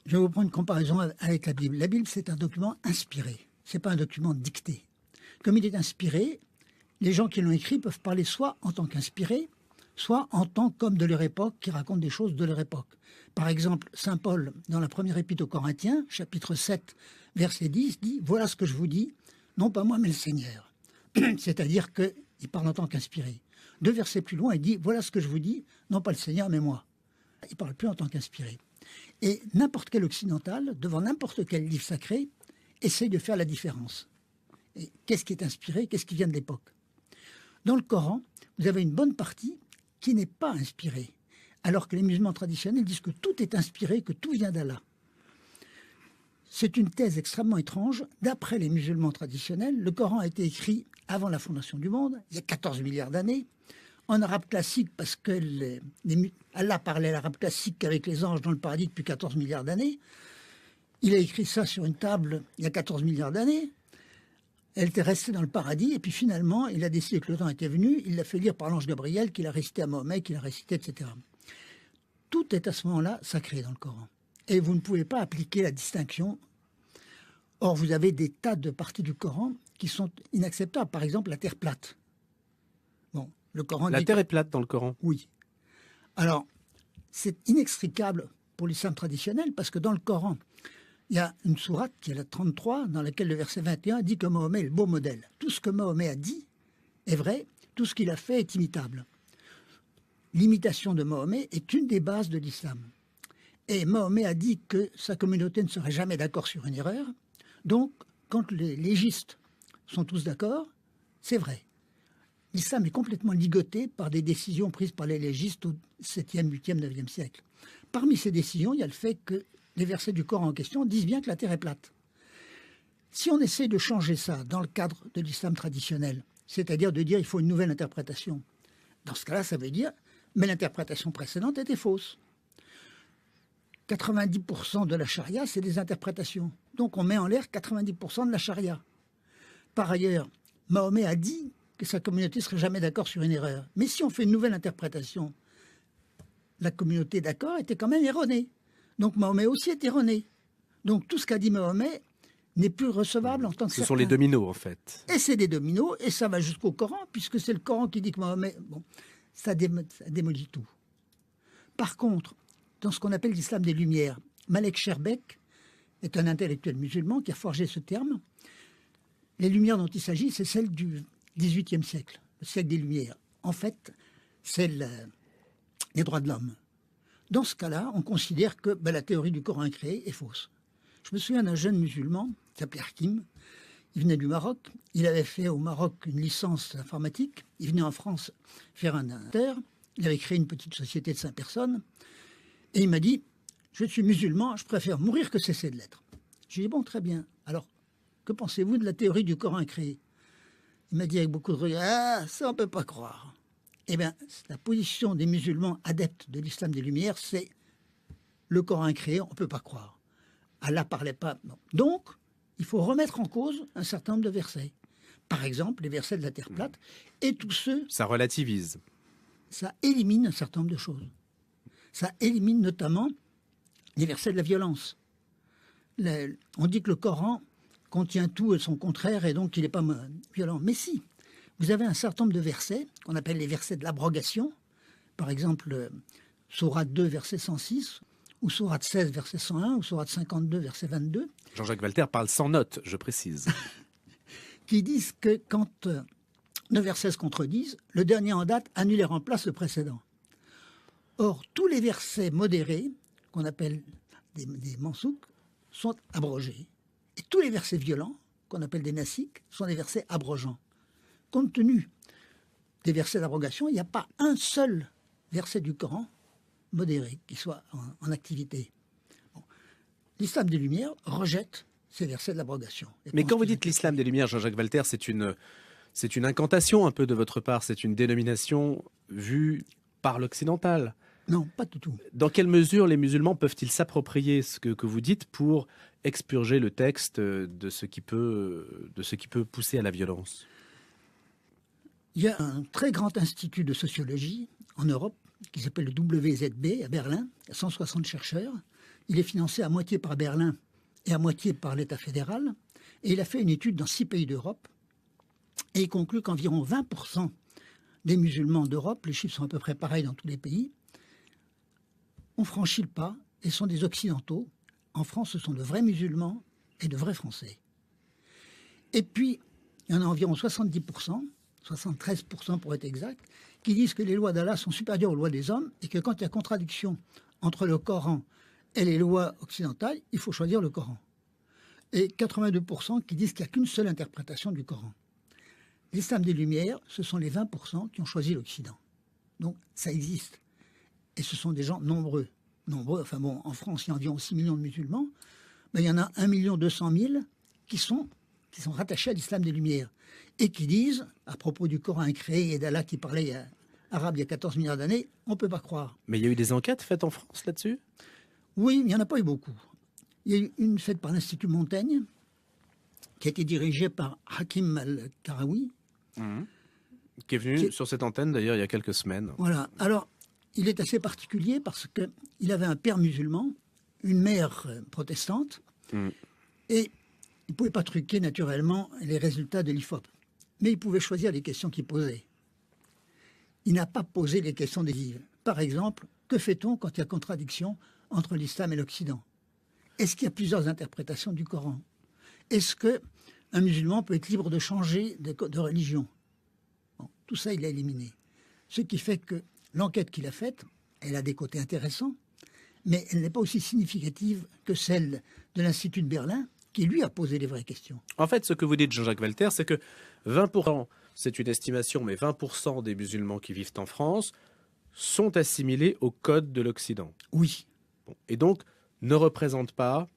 je vais vous prendre une comparaison avec la Bible. La Bible, c'est un document inspiré. Ce n'est pas un document dicté. Comme il est inspiré, les gens qui l'ont écrit peuvent parler soit en tant qu'inspirés, soit en tant qu'hommes de leur époque qui racontent des choses de leur époque. Par exemple, saint Paul, dans la première épître aux Corinthiens, chapitre 7, verset 10, dit « Voilà ce que je vous dis, non pas moi, mais le Seigneur. » C'est-à-dire qu'il parle en tant qu'inspiré. 2 versets plus loin, il dit « Voilà ce que je vous dis, non pas le Seigneur, mais moi. » Il ne parle plus en tant qu'inspiré. Et n'importe quel occidental, devant n'importe quel livre sacré, essaye de faire la différence. Et qu'est-ce qui est inspiré, qu'est-ce qui vient de l'époque? Dans le Coran, vous avez une bonne partie qui n'est pas inspirée, alors que les musulmans traditionnels disent que tout est inspiré, que tout vient d'Allah. C'est une thèse extrêmement étrange. D'après les musulmans traditionnels, le Coran a été écrit avant la fondation du monde, il y a 14 milliards d'années, en arabe classique, parce que Allah parlait l'arabe classique avec les anges dans le paradis depuis 14 milliards d'années. Il a écrit ça sur une table il y a 14 milliards d'années. Elle était restée dans le paradis, et puis finalement, il a décidé que le temps était venu, il l'a fait lire par l'ange Gabriel, qu'il a récité à Mahomet, qu'il a récité, etc. Tout est à ce moment-là sacré dans le Coran. Et vous ne pouvez pas appliquer la distinction. Or, vous avez des tas de parties du Coran qui sont inacceptables. Par exemple, la terre plate. Bon, le Coran la terre est plate dans le Coran. Oui. Alors, c'est inextricable pour l'islam traditionnel, parce que dans le Coran, il y a une sourate, qui est la 33, dans laquelle le verset 21 dit que Mahomet est le beau modèle. Tout ce que Mahomet a dit est vrai, tout ce qu'il a fait est imitable. L'imitation de Mahomet est une des bases de l'islam. Et Mahomet a dit que sa communauté ne serait jamais d'accord sur une erreur. Donc, quand les légistes sont tous d'accord, c'est vrai. L'islam est complètement ligoté par des décisions prises par les légistes au 7e, 8e, 9e siècle. Parmi ces décisions, il y a le fait que les versets du Coran en question disent bien que la terre est plate. Si on essaie de changer ça dans le cadre de l'islam traditionnel, c'est-à-dire de dire qu'il faut une nouvelle interprétation, dans ce cas-là, ça veut dire mais l'interprétation précédente était fausse. 90% de la charia, c'est des interprétations. Donc on met en l'air 90% de la charia. Par ailleurs, Mahomet a dit que sa communauté ne serait jamais d'accord sur une erreur. Mais si on fait une nouvelle interprétation, la communauté d'accord était quand même erronée. Donc Mahomet aussi est erroné. Donc tout ce qu'a dit Mahomet n'est plus recevable en tant que Ce sont les dominos, en fait. Et c'est des dominos, et ça va jusqu'au Coran, puisque c'est le Coran qui dit que Mahomet... Bon, ça démolit tout. Par contre, dans ce qu'on appelle l'islam des Lumières, Malek Sherbek est un intellectuel musulman qui a forgé ce terme. Les Lumières dont il s'agit, c'est celles du XVIIIe siècle, le siècle des Lumières. En fait, c'est les droits de l'homme. Dans ce cas-là, on considère que la théorie du Coran créé est fausse. Je me souviens d'un jeune musulman qui s'appelait Hakim. Il venait du Maroc. Il avait fait au Maroc une licence informatique. Il venait en France faire un inter. Il avait créé une petite société de 5 personnes. Et il m'a dit, je suis musulman, je préfère mourir que cesser de l'être. J'ai dit, bon, très bien. Alors, que pensez-vous de la théorie du Coran créé? Il m'a dit avec beaucoup de regret, ah, ça on ne peut pas croire. Eh bien, la position des musulmans adeptes de l'islam des Lumières, c'est le Coran créé, on ne peut pas croire. Allah parlait pas. Non. Donc, il faut remettre en cause un certain nombre de versets. Par exemple, les versets de la Terre plate. Et tous ceux... Ça relativise. Ça élimine un certain nombre de choses. Ça élimine notamment les versets de la violence. On dit que le Coran contient tout et son contraire, et donc il n'est pas violent. Mais si, vous avez un certain nombre de versets, qu'on appelle les versets de l'abrogation. Par exemple, Sourate 2, verset 106, ou Sourate 16, verset 101, ou Sourate 52, verset 22. Jean-Jacques Walter parle sans note, je précise. Qui disent que quand deux versets se contredisent, le dernier en date annule et remplace le précédent. Or, tous les versets modérés, qu'on appelle des mansouks, sont abrogés. Et tous les versets violents, qu'on appelle des nasiks, sont des versets abrogeants. Compte tenu des versets d'abrogation, il n'y a pas un seul verset du Coran modéré qui soit en activité. Bon. L'islam des Lumières rejette ces versets de l'abrogation. Mais quand vous dites l'islam des Lumières, Jean-Jacques Walter, c'est une incantation un peu de votre part, c'est une dénomination vue par l'occidental. Non, pas du tout. Dans quelle mesure les musulmans peuvent-ils s'approprier ce que vous dites pour expurger le texte de ce qui peut pousser à la violence? Il y a un très grand institut de sociologie en Europe qui s'appelle le WZB à Berlin. Il y a 160 chercheurs. Il est financé à moitié par Berlin et à moitié par l'État fédéral. Et il a fait une étude dans 6 pays d'Europe. Et il conclut qu'environ 20% des musulmans d'Europe, les chiffres sont à peu près pareils dans tous les pays, ont franchi le pas et sont des occidentaux. En France, ce sont de vrais musulmans et de vrais Français. Et puis, il y en a environ 70%, 73% pour être exact, qui disent que les lois d'Allah sont supérieures aux lois des hommes et que quand il y a contradiction entre le Coran et les lois occidentales, il faut choisir le Coran. Et 82% qui disent qu'il n'y a qu'une seule interprétation du Coran. L'islam des Lumières, ce sont les 20% qui ont choisi l'Occident. Donc ça existe. Et ce sont des gens nombreux. Enfin bon, en France, il y a environ 6 millions de musulmans. Mais il y en a 1 200 000 qui sont rattachés à l'islam des Lumières. Et qui disent, à propos du Coran créé et d'Allah qui parlait arabe il y a 14 milliards d'années, on ne peut pas croire. Mais il y a eu des enquêtes faites en France là-dessus? Oui, mais il n'y en a pas eu beaucoup. Il y a eu une faite par l'Institut Montaigne, qui a été dirigée par Hakim Al-Karawi. Qui est venu sur cette antenne d'ailleurs il y a quelques semaines. Voilà. Alors, il est assez particulier parce qu'il avait un père musulman, une mère protestante, et il ne pouvait pas truquer naturellement les résultats de l'IFOP. Mais il pouvait choisir les questions qu'il posait. Il n'a pas posé les questions décisives. Par exemple, que fait-on quand il y a contradiction entre l'islam et l'Occident? Est-ce qu'il y a plusieurs interprétations du Coran? Est-ce qu'un musulman peut être libre de changer de religion? Bon, tout ça, il a éliminé. Ce qui fait que l'enquête qu'il a faite, elle a des côtés intéressants, mais elle n'est pas aussi significative que celle de l'Institut de Berlin, qui lui a posé les vraies questions. En fait, ce que vous dites, Jean-Jacques Walter, c'est que 20%, c'est une estimation, mais 20% des musulmans qui vivent en France sont assimilés au code de l'Occident. Oui. Bon. Et donc, ne représentent pas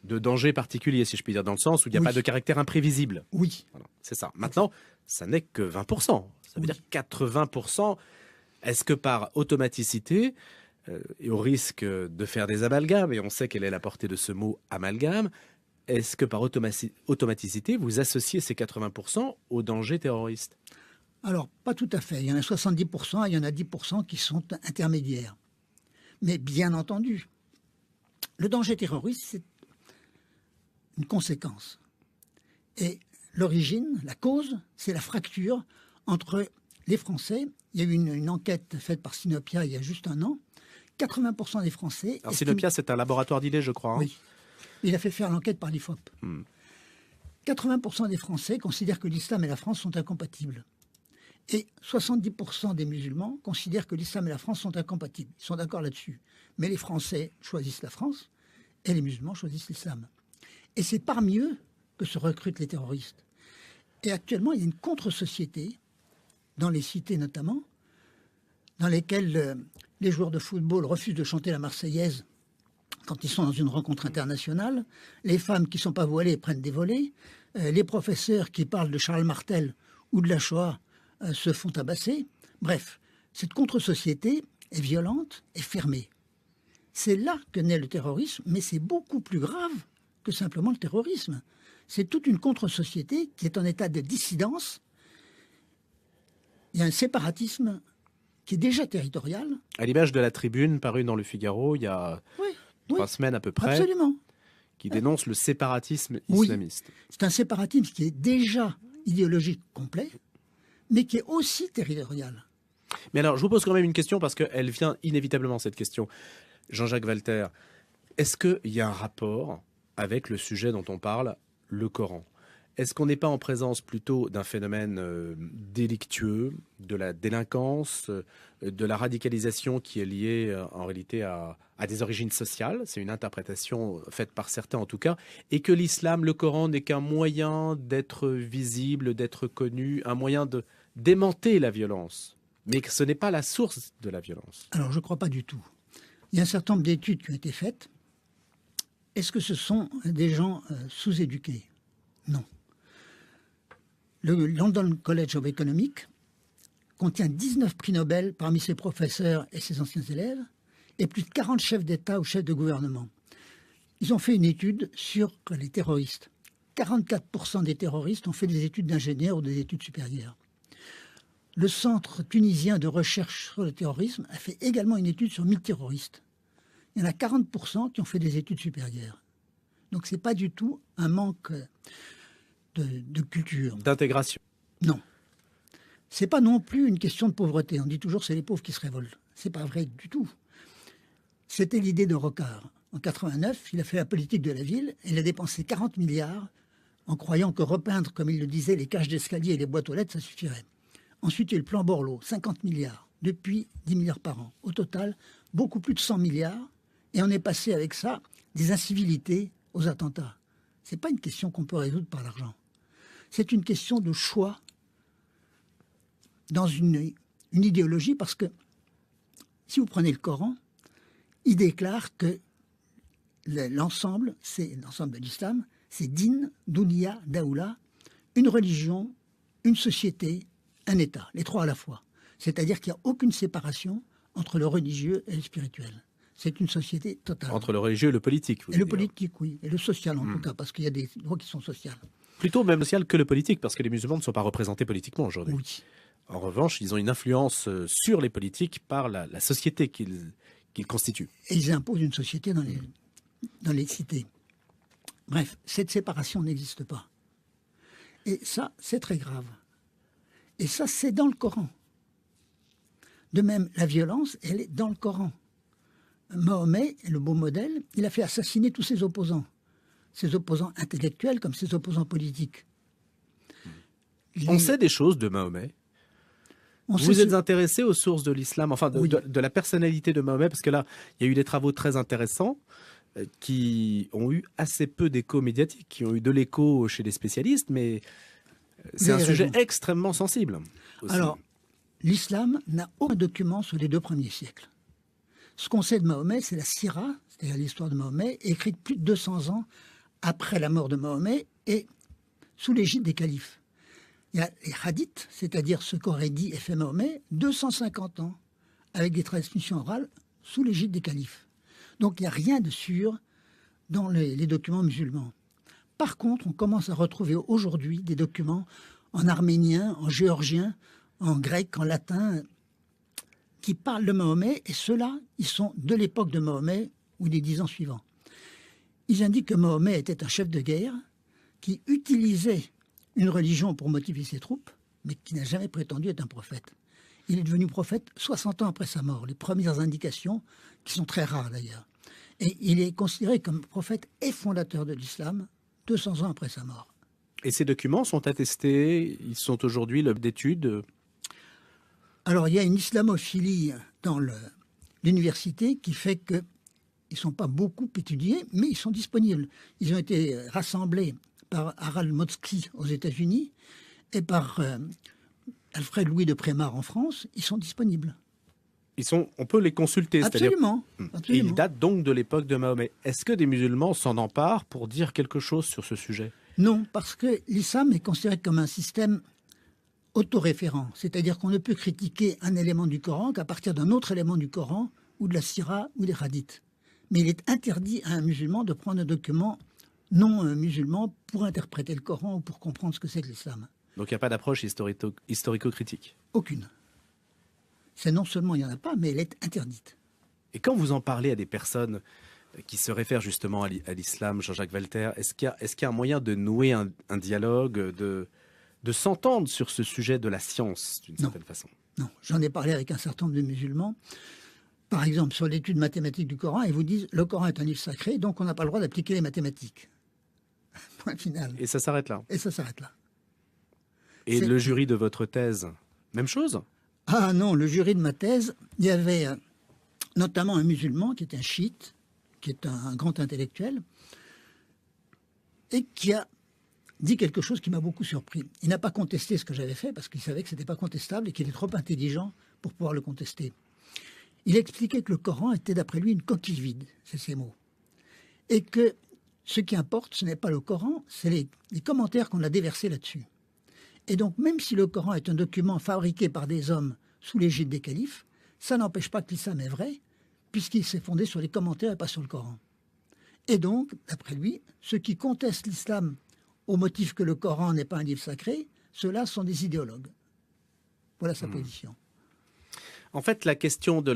de danger particulier, si je puis dire, dans le sens où il n'y a pas de caractère imprévisible. Oui. Voilà, c'est ça. Maintenant, ça n'est que 20%. Ça veut dire 80%. Est-ce que par automaticité, et au risque de faire des amalgames, et on sait quelle est la portée de ce mot amalgame, est-ce que par automaticité, vous associez ces 80% au danger terroriste? Alors, pas tout à fait. Il y en a 70% et il y en a 10% qui sont intermédiaires. Mais bien entendu, le danger terroriste, c'est une conséquence. Et l'origine, la cause, c'est la fracture entre les Français. Il y a eu une enquête faite par Sinopia il y a juste un an. 80% des Français... Alors Sinopia, c'est un laboratoire d'idées, je crois. Hein. Oui. Il a fait faire l'enquête par l'IFOP. 80% des Français considèrent que l'islam et la France sont incompatibles. Et 70% des musulmans considèrent que l'islam et la France sont incompatibles. Ils sont d'accord là-dessus. Mais les Français choisissent la France et les musulmans choisissent l'islam. Et c'est parmi eux que se recrutent les terroristes. Et actuellement, il y a une contre-société, dans les cités notamment, dans lesquelles les joueurs de football refusent de chanter la Marseillaise quand ils sont dans une rencontre internationale, les femmes qui ne sont pas voilées prennent des volets, les professeurs qui parlent de Charles Martel ou de la Shoah se font tabasser. Bref, cette contre-société est violente et fermée. C'est là que naît le terrorisme, mais c'est beaucoup plus grave que simplement le terrorisme. C'est toute une contre-société qui est en état de dissidence. Il y a un séparatisme qui est déjà territorial. À l'image de la tribune parue dans le Figaro il y a 3 semaines à peu près. Absolument. Qui dénonce le séparatisme islamiste. Oui, c'est un séparatisme qui est déjà idéologique complet, mais qui est aussi territorial. Mais alors, je vous pose quand même une question, parce qu'elle vient inévitablement, cette question. Jean-Jacques Walter, est-ce qu'il y a un rapport avec le sujet dont on parle, le Coran ? Est-ce qu'on n'est pas en présence plutôt d'un phénomène délictueux, de la délinquance, de la radicalisation qui est liée en réalité à des origines sociales ? C'est une interprétation faite par certains en tout cas. Et que l'islam, le Coran, n'est qu'un moyen d'être visible, d'être connu, un moyen de démenter la violence. Mais que ce n'est pas la source de la violence. Alors, je ne crois pas du tout. Il y a un certain nombre d'études qui ont été faites. Est-ce que ce sont des gens sous-éduqués ? Non. Le London College of Economics contient 19 prix Nobel parmi ses professeurs et ses anciens élèves et plus de 40 chefs d'État ou chefs de gouvernement. Ils ont fait une étude sur les terroristes. 44% des terroristes ont fait des études d'ingénieur ou des études supérieures. Le Centre tunisien de recherche sur le terrorisme a fait également une étude sur 1000 terroristes. Il y en a 40% qui ont fait des études supérieures. Donc ce n'est pas du tout un manque de culture. D'intégration. Non. Ce n'est pas non plus une question de pauvreté. On dit toujours que c'est les pauvres qui se révoltent. Ce n'est pas vrai du tout. C'était l'idée de Rocard. En 89, il a fait la politique de la ville et il a dépensé 40 milliards en croyant que repeindre, comme il le disait, les cages d'escalier et les boîtes aux lettres, ça suffirait. Ensuite, il y a eu le plan Borloo, 50 milliards. Depuis, 10 milliards par an. Au total, beaucoup plus de 100 milliards. Et on est passé avec ça des incivilités aux attentats. Ce n'est pas une question qu'on peut résoudre par l'argent. C'est une question de choix dans une idéologie, parce que si vous prenez le Coran, il déclare que l'ensemble de l'islam, c'est din, dunya, daoula, une religion, une société, un État, les trois à la fois. C'est-à-dire qu'il n'y a aucune séparation entre le religieux et le spirituel. C'est une société totale. Entre le religieux et le politique. Et le politique, oui. Et le social, en tout cas, parce qu'il y a des lois qui sont sociales. Plutôt même social que le politique, parce que les musulmans ne sont pas représentés politiquement aujourd'hui. Oui. En revanche, ils ont une influence sur les politiques par la société qu'ils constituent. Et ils imposent une société dans les cités. Bref, cette séparation n'existe pas. Et ça, c'est très grave. Et ça, c'est dans le Coran. De même, la violence, elle est dans le Coran. Mahomet est le beau modèle. Il a fait assassiner tous ses opposants intellectuels comme ses opposants politiques. On sait des choses de Mahomet. Vous êtes intéressé aux sources de l'islam, enfin de la personnalité de Mahomet, parce que là, il y a eu des travaux très intéressants qui ont eu assez peu d'écho médiatique, qui ont eu de l'écho chez les spécialistes, mais c'est un sujet extrêmement sensible. Aussi. Alors, l'islam n'a aucun document sur les 2 premiers siècles. Ce qu'on sait de Mahomet, c'est la Sira, c'est-à-dire l'histoire de Mahomet, écrite plus de 200 ans après la mort de Mahomet et sous l'égide des califes. Il y a les hadiths, c'est-à-dire ce qu'aurait dit et fait Mahomet, 250 ans, avec des transmissions orales sous l'égide des califes. Donc il n'y a rien de sûr dans les documents musulmans. Par contre, on commence à retrouver aujourd'hui des documents en arménien, en géorgien, en grec, en latin, qui parlent de Mahomet, et ceux-là, ils sont de l'époque de Mahomet ou des 10 ans suivants. Ils indiquent que Mahomet était un chef de guerre qui utilisait une religion pour motiver ses troupes, mais qui n'a jamais prétendu être un prophète. Il est devenu prophète 60 ans après sa mort, les premières indications, qui sont très rares d'ailleurs. Et il est considéré comme prophète et fondateur de l'islam 200 ans après sa mort. Et ces documents sont attestés, ils sont aujourd'hui l'objet d'études? Alors il y a une islamophilie dans l'université qui fait qu'ils ne sont pas beaucoup étudiés, mais ils sont disponibles. Ils ont été rassemblés par Harald Motzki aux États-Unis et par Alfred Louis de Prémar en France. Ils sont disponibles. On peut les consulter. Absolument. Et ils datent donc de l'époque de Mahomet. Est-ce que des musulmans s'en emparent pour dire quelque chose sur ce sujet? Non, parce que l'islam est considéré comme un système autoréférent. C'est-à-dire qu'on ne peut critiquer un élément du Coran qu'à partir d'un autre élément du Coran ou de la Sira ou des hadiths. Mais il est interdit à un musulman de prendre un document non musulman pour interpréter le Coran ou pour comprendre ce que c'est que l'islam. Donc il n'y a pas d'approche historico-critique? Aucune. C'est non seulement il n'y en a pas, mais elle est interdite. Et quand vous en parlez à des personnes qui se réfèrent justement à l'islam, Jean-Jacques Walter, est-ce qu'il y a un moyen de nouer un dialogue, de s'entendre sur ce sujet de la science, d'une certaine façon? Non, j'en ai parlé avec un certain nombre de musulmans. Par exemple, sur l'étude mathématique du Coran, ils vous disent le Coran est un livre sacré, donc on n'a pas le droit d'appliquer les mathématiques. Point final. Et ça s'arrête là? Et ça s'arrête là. Et le jury de votre thèse, même chose? Ah non, le jury de ma thèse, il y avait notamment un musulman qui est un chiite, qui est un grand intellectuel, et qui a dit quelque chose qui m'a beaucoup surpris. Il n'a pas contesté ce que j'avais fait parce qu'il savait que ce n'était pas contestable et qu'il est trop intelligent pour pouvoir le contester. Il expliquait que le Coran était d'après lui une coquille vide, c'est ses mots. Et que ce qui importe, ce n'est pas le Coran, c'est les commentaires qu'on a déversés là-dessus. Et donc, même si le Coran est un document fabriqué par des hommes sous l'égide des califes, ça n'empêche pas que l'islam est vrai, puisqu'il s'est fondé sur les commentaires et pas sur le Coran. Et donc, d'après lui, ceux qui contestent l'islam au motif que le Coran n'est pas un livre sacré, ceux-là sont des idéologues. Voilà sa position. En fait, la question de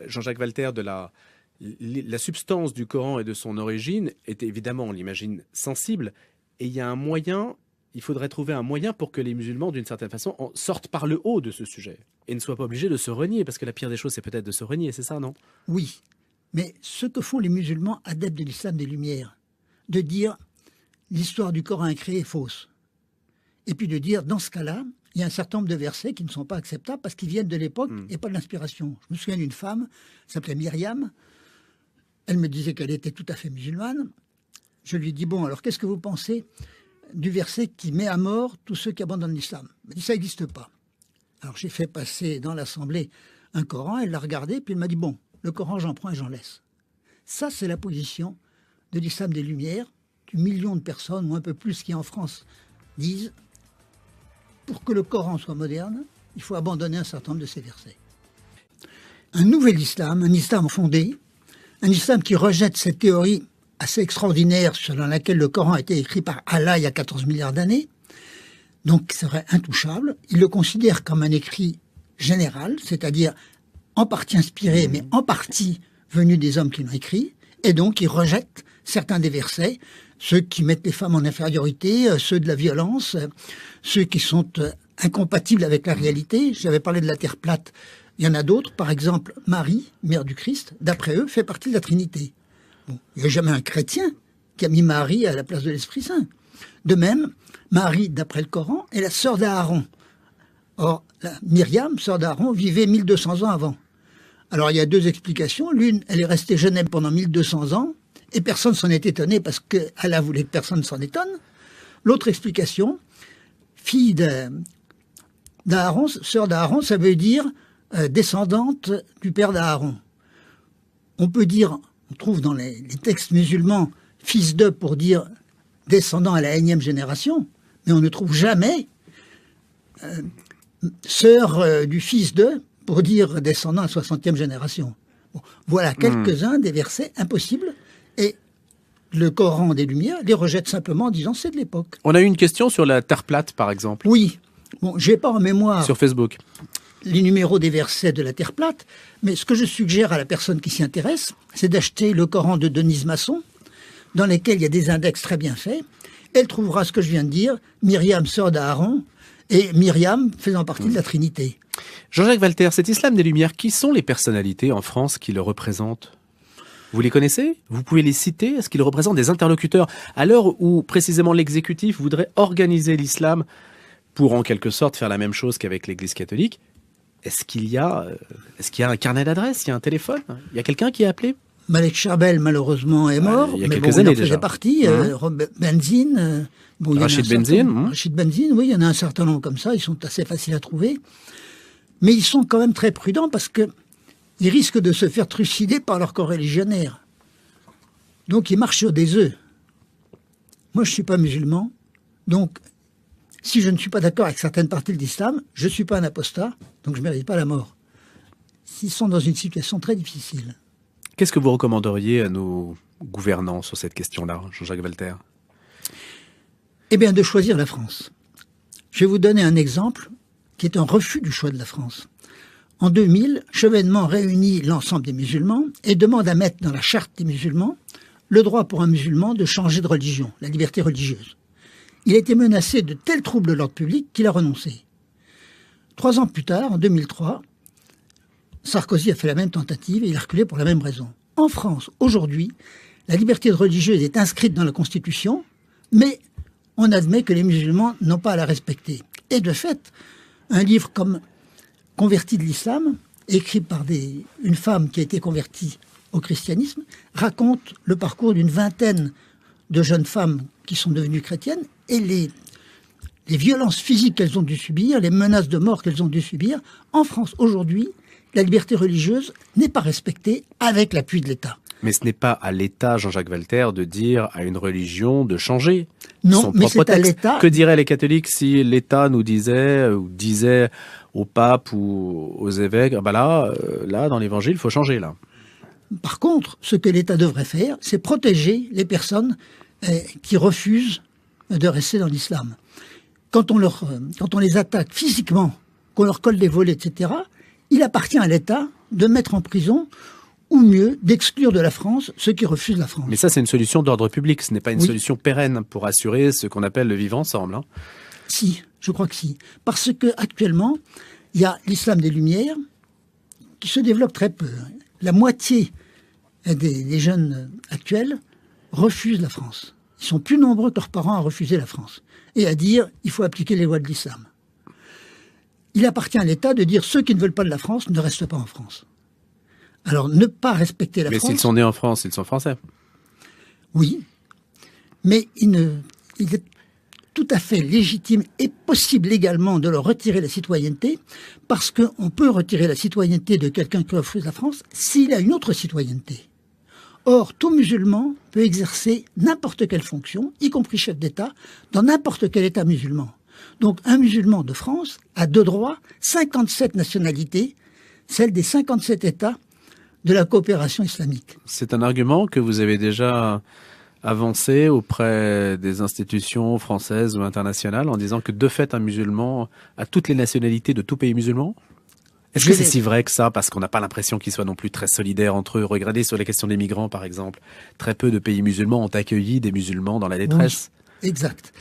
Jean-Jacques Walter, de la substance du Coran et de son origine est évidemment, on l'imagine, sensible. Et il y a un moyen, il faudrait trouver un moyen pour que les musulmans, d'une certaine façon, sortent par le haut de ce sujet et ne soient pas obligés de se renier, parce que la pire des choses, c'est peut-être de se renier, c'est ça, non? Oui, mais ce que font les musulmans adeptes de l'islam des Lumières, de dire l'histoire du Coran créé est fausse, et puis de dire, dans ce cas-là, il y a un certain nombre de versets qui ne sont pas acceptables parce qu'ils viennent de l'époque et pas de l'inspiration. Je me souviens d'une femme, elle s'appelait Myriam, elle me disait qu'elle était tout à fait musulmane. Je lui dis, bon, alors qu'est-ce que vous pensez du verset qui met à mort tous ceux qui abandonnent l'islam? Elle m'a dit, ça n'existe pas. Alors j'ai fait passer dans l'assemblée un Coran, elle l'a regardé, puis elle m'a dit, bon, le Coran j'en prends et j'en laisse. Ça, c'est la position de l'islam des Lumières, du million de personnes, ou un peu plus, qui en France disent, pour que le Coran soit moderne, il faut abandonner un certain nombre de ces versets. Un nouvel islam, un islam fondé, un islam qui rejette cette théorie assez extraordinaire selon laquelle le Coran a été écrit par Allah il y a 14 milliards d'années, donc serait intouchable. Il le considère comme un écrit général, c'est-à-dire en partie inspiré, mais en partie venu des hommes qui l'ont écrit, et donc il rejette certains des versets, ceux qui mettent les femmes en infériorité, ceux de la violence, ceux qui sont incompatibles avec la réalité. J'avais parlé de la Terre plate, il y en a d'autres, par exemple Marie, mère du Christ, d'après eux, fait partie de la Trinité. Bon, il n'y a jamais un chrétien qui a mis Marie à la place de l'Esprit Saint. De même, Marie, d'après le Coran, est la sœur d'Aaron. Or, Myriam, sœur d'Aaron, vivait 1200 ans avant. Alors, il y a deux explications. L'une, elle est restée jeune pendant 1200 ans, et personne s'en est étonné parce qu'Allah voulait que personne s'en étonne. L'autre explication, fille d'Aaron, sœur d'Aaron, ça veut dire descendante du père d'Aaron. On peut dire, on trouve dans les textes musulmans, fils de pour dire descendant à la 1e génération, mais on ne trouve jamais sœur du fils de pour dire descendant à 60e génération. Bon, voilà quelques-uns des versets impossibles, et le Coran des Lumières les rejette simplement en disant c'est de l'époque. On a eu une question sur la Terre plate, par exemple. Oui. Bon, je n'ai pas en mémoire sur Facebook les numéros des versets de la Terre plate, mais ce que je suggère à la personne qui s'y intéresse, c'est d'acheter le Coran de Denise Masson, dans lesquels il y a des index très bien faits, elle trouvera ce que je viens de dire, Myriam, sœur d'Aaron, et Myriam faisant partie de la Trinité. Jean-Jacques Walter, cet islam des Lumières, qui sont les personnalités en France qui le représentent ? Vous les connaissez ? Vous pouvez les citer ? Est-ce qu'ils représentent des interlocuteurs à l'heure où précisément l'exécutif voudrait organiser l'islam pour en quelque sorte faire la même chose qu'avec l'Église catholique ? Est-ce qu'il y a un carnet d'adresses ? Il y a un téléphone ? Il y a quelqu'un qui est appelé ? Malek Charbel, malheureusement, est mort. Il y a mais quelques bon, années il en faisait déjà. partie. Benzine. Il y en a Rachid un certain- Benzine, Rachid Benzine, oui, il y en a un certain nombre comme ça. Ils sont assez faciles à trouver. Mais ils sont quand même très prudents parce que ils risquent de se faire trucider par leurs coreligionnaires. Donc ils marchent sur des œufs. Moi, je ne suis pas musulman. Donc, si je ne suis pas d'accord avec certaines parties de l'islam, je ne suis pas un apostat. Donc, je ne mérite pas la mort. Ils sont dans une situation très difficile. Qu'est-ce que vous recommanderiez à nos gouvernants sur cette question-là, Jean-Jacques Walter ? Eh bien, de choisir la France. Je vais vous donner un exemple qui est un refus du choix de la France. En 2000, Chevènement réunit l'ensemble des musulmans et demande à mettre dans la charte des musulmans le droit pour un musulman de changer de religion, la liberté religieuse. Il a été menacé de tels troubles de l'ordre public qu'il a renoncé. 3 ans plus tard, en 2003, Sarkozy a fait la même tentative et il a reculé pour la même raison. En France, aujourd'hui, la liberté religieuse est inscrite dans la Constitution, mais on admet que les musulmans n'ont pas à la respecter. Et de fait, un livre comme Converti de l'islam, écrit par une femme qui a été convertie au christianisme, raconte le parcours d'une vingtaine de jeunes femmes qui sont devenues chrétiennes et les violences physiques qu'elles ont dû subir, les menaces de mort qu'elles ont dû subir. En France, aujourd'hui, la liberté religieuse n'est pas respectée avec l'appui de l'État. Mais ce n'est pas à l'État, Jean-Jacques Walter, de dire à une religion de changer Non, son mais propre c'est à texte. l'État. Que diraient les catholiques si l'État nous disait ou disait au pape ou aux évêques, là, dans l'Évangile, il faut changer là. Par contre, ce que l'État devrait faire, c'est protéger les personnes qui refusent de rester dans l'islam. Quand on les attaque physiquement, qu'on leur colle des volets, etc., il appartient à l'État de mettre en prison ou mieux, d'exclure de la France ceux qui refusent la France. Mais ça, c'est une solution d'ordre public, ce n'est pas une Oui. solution pérenne pour assurer ce qu'on appelle le vivre ensemble. Hein. Si, je crois que si. Parce que actuellement, il y a l'islam des Lumières qui se développe très peu. La moitié des jeunes actuels refusent la France. Ils sont plus nombreux que leurs parents à refuser la France et à dire il faut appliquer les lois de l'islam. Il appartient à l'État de dire ceux qui ne veulent pas de la France ne restent pas en France. Alors, ne pas respecter la Mais France... s'ils sont nés en France, ils sont français. Oui, mais il est tout à fait légitime et possible également de leur retirer la citoyenneté, parce qu'on peut retirer la citoyenneté de quelqu'un qui refuse la France s'il a une autre citoyenneté. Or, tout musulman peut exercer n'importe quelle fonction, y compris chef d'État, dans n'importe quel État musulman. Donc, un musulman de France a de droit 57 nationalités, celles des 57 États de la coopération islamique. C'est un argument que vous avez déjà avancé auprès des institutions françaises ou internationales en disant que de fait un musulman a toutes les nationalités de tout pays musulman ? Est-ce que c'est si vrai que ça ? Parce qu'on n'a pas l'impression qu'ils soient non plus très solidaires entre eux. Regardez sur la question des migrants, par exemple. Très peu de pays musulmans ont accueilli des musulmans dans la détresse. Oui, exact.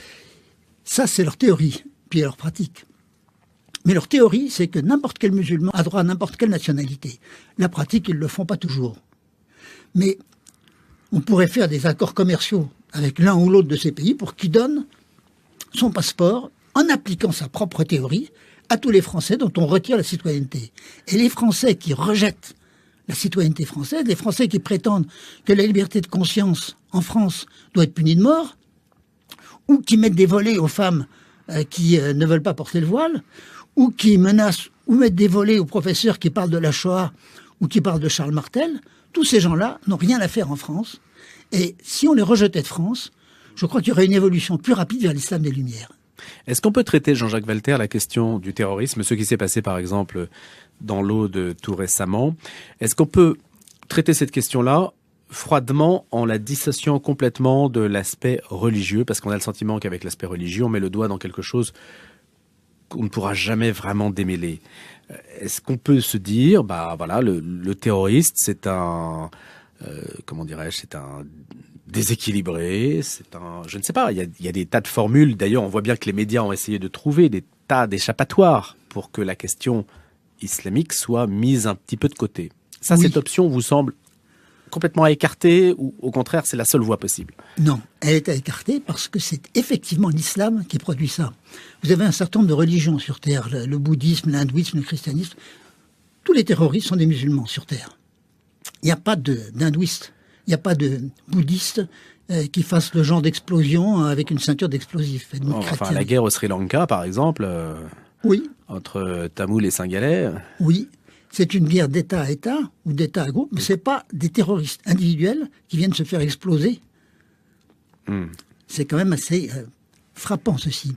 Ça, c'est leur théorie, puis leur pratique. Mais leur théorie, c'est que n'importe quel musulman a droit à n'importe quelle nationalité. La pratique, ils ne le font pas toujours. Mais on pourrait faire des accords commerciaux avec l'un ou l'autre de ces pays pour qu'ils donnent son passeport, en appliquant sa propre théorie, à tous les Français dont on retire la citoyenneté. Et les Français qui rejettent la citoyenneté française, les Français qui prétendent que la liberté de conscience en France doit être punie de mort, ou qui mettent des volets aux femmes qui ne veulent pas porter le voile, ou qui menacent ou mettent des volets aux professeurs qui parlent de la Shoah ou qui parlent de Charles Martel, tous ces gens-là n'ont rien à faire en France. Et si on les rejetait de France, je crois qu'il y aurait une évolution plus rapide vers l'islam des Lumières. Est-ce qu'on peut traiter, Jean-Jacques Walter, la question du terrorisme, ce qui s'est passé par exemple dans l'Aude tout récemment? Est-ce qu'on peut traiter cette question-là froidement en la dissociant complètement de l'aspect religieux? Parce qu'on a le sentiment qu'avec l'aspect religieux, on met le doigt dans quelque chose qu'on ne pourra jamais vraiment démêler. Est-ce qu'on peut se dire, le terroriste, c'est un, c'est un déséquilibré, je ne sais pas, il y a des tas de formules. D'ailleurs, on voit bien que les médias ont essayé de trouver des tas d'échappatoires pour que la question islamique soit mise un petit peu de côté. Ça, Oui. Cette option vous semble complètement à écarter ou au contraire, c'est la seule voie possible? Non, elle est à écarter parce que c'est effectivement l'islam qui produit ça. Vous avez un certain nombre de religions sur Terre, le bouddhisme, l'hindouisme, le christianisme. Tous les terroristes sont des musulmans sur Terre. Il n'y a pas d'hindouistes, il n'y a pas de bouddhistes qui fassent le genre d'explosion avec une ceinture d'explosifs. Enfin, la guerre au Sri Lanka, par exemple, Oui, entre Tamoul et Singhalais. oui. C'est une guerre d'État à État ou d'État à groupe, mais ce n'est pas des terroristes individuels qui viennent se faire exploser. C'est quand même assez frappant, ceci.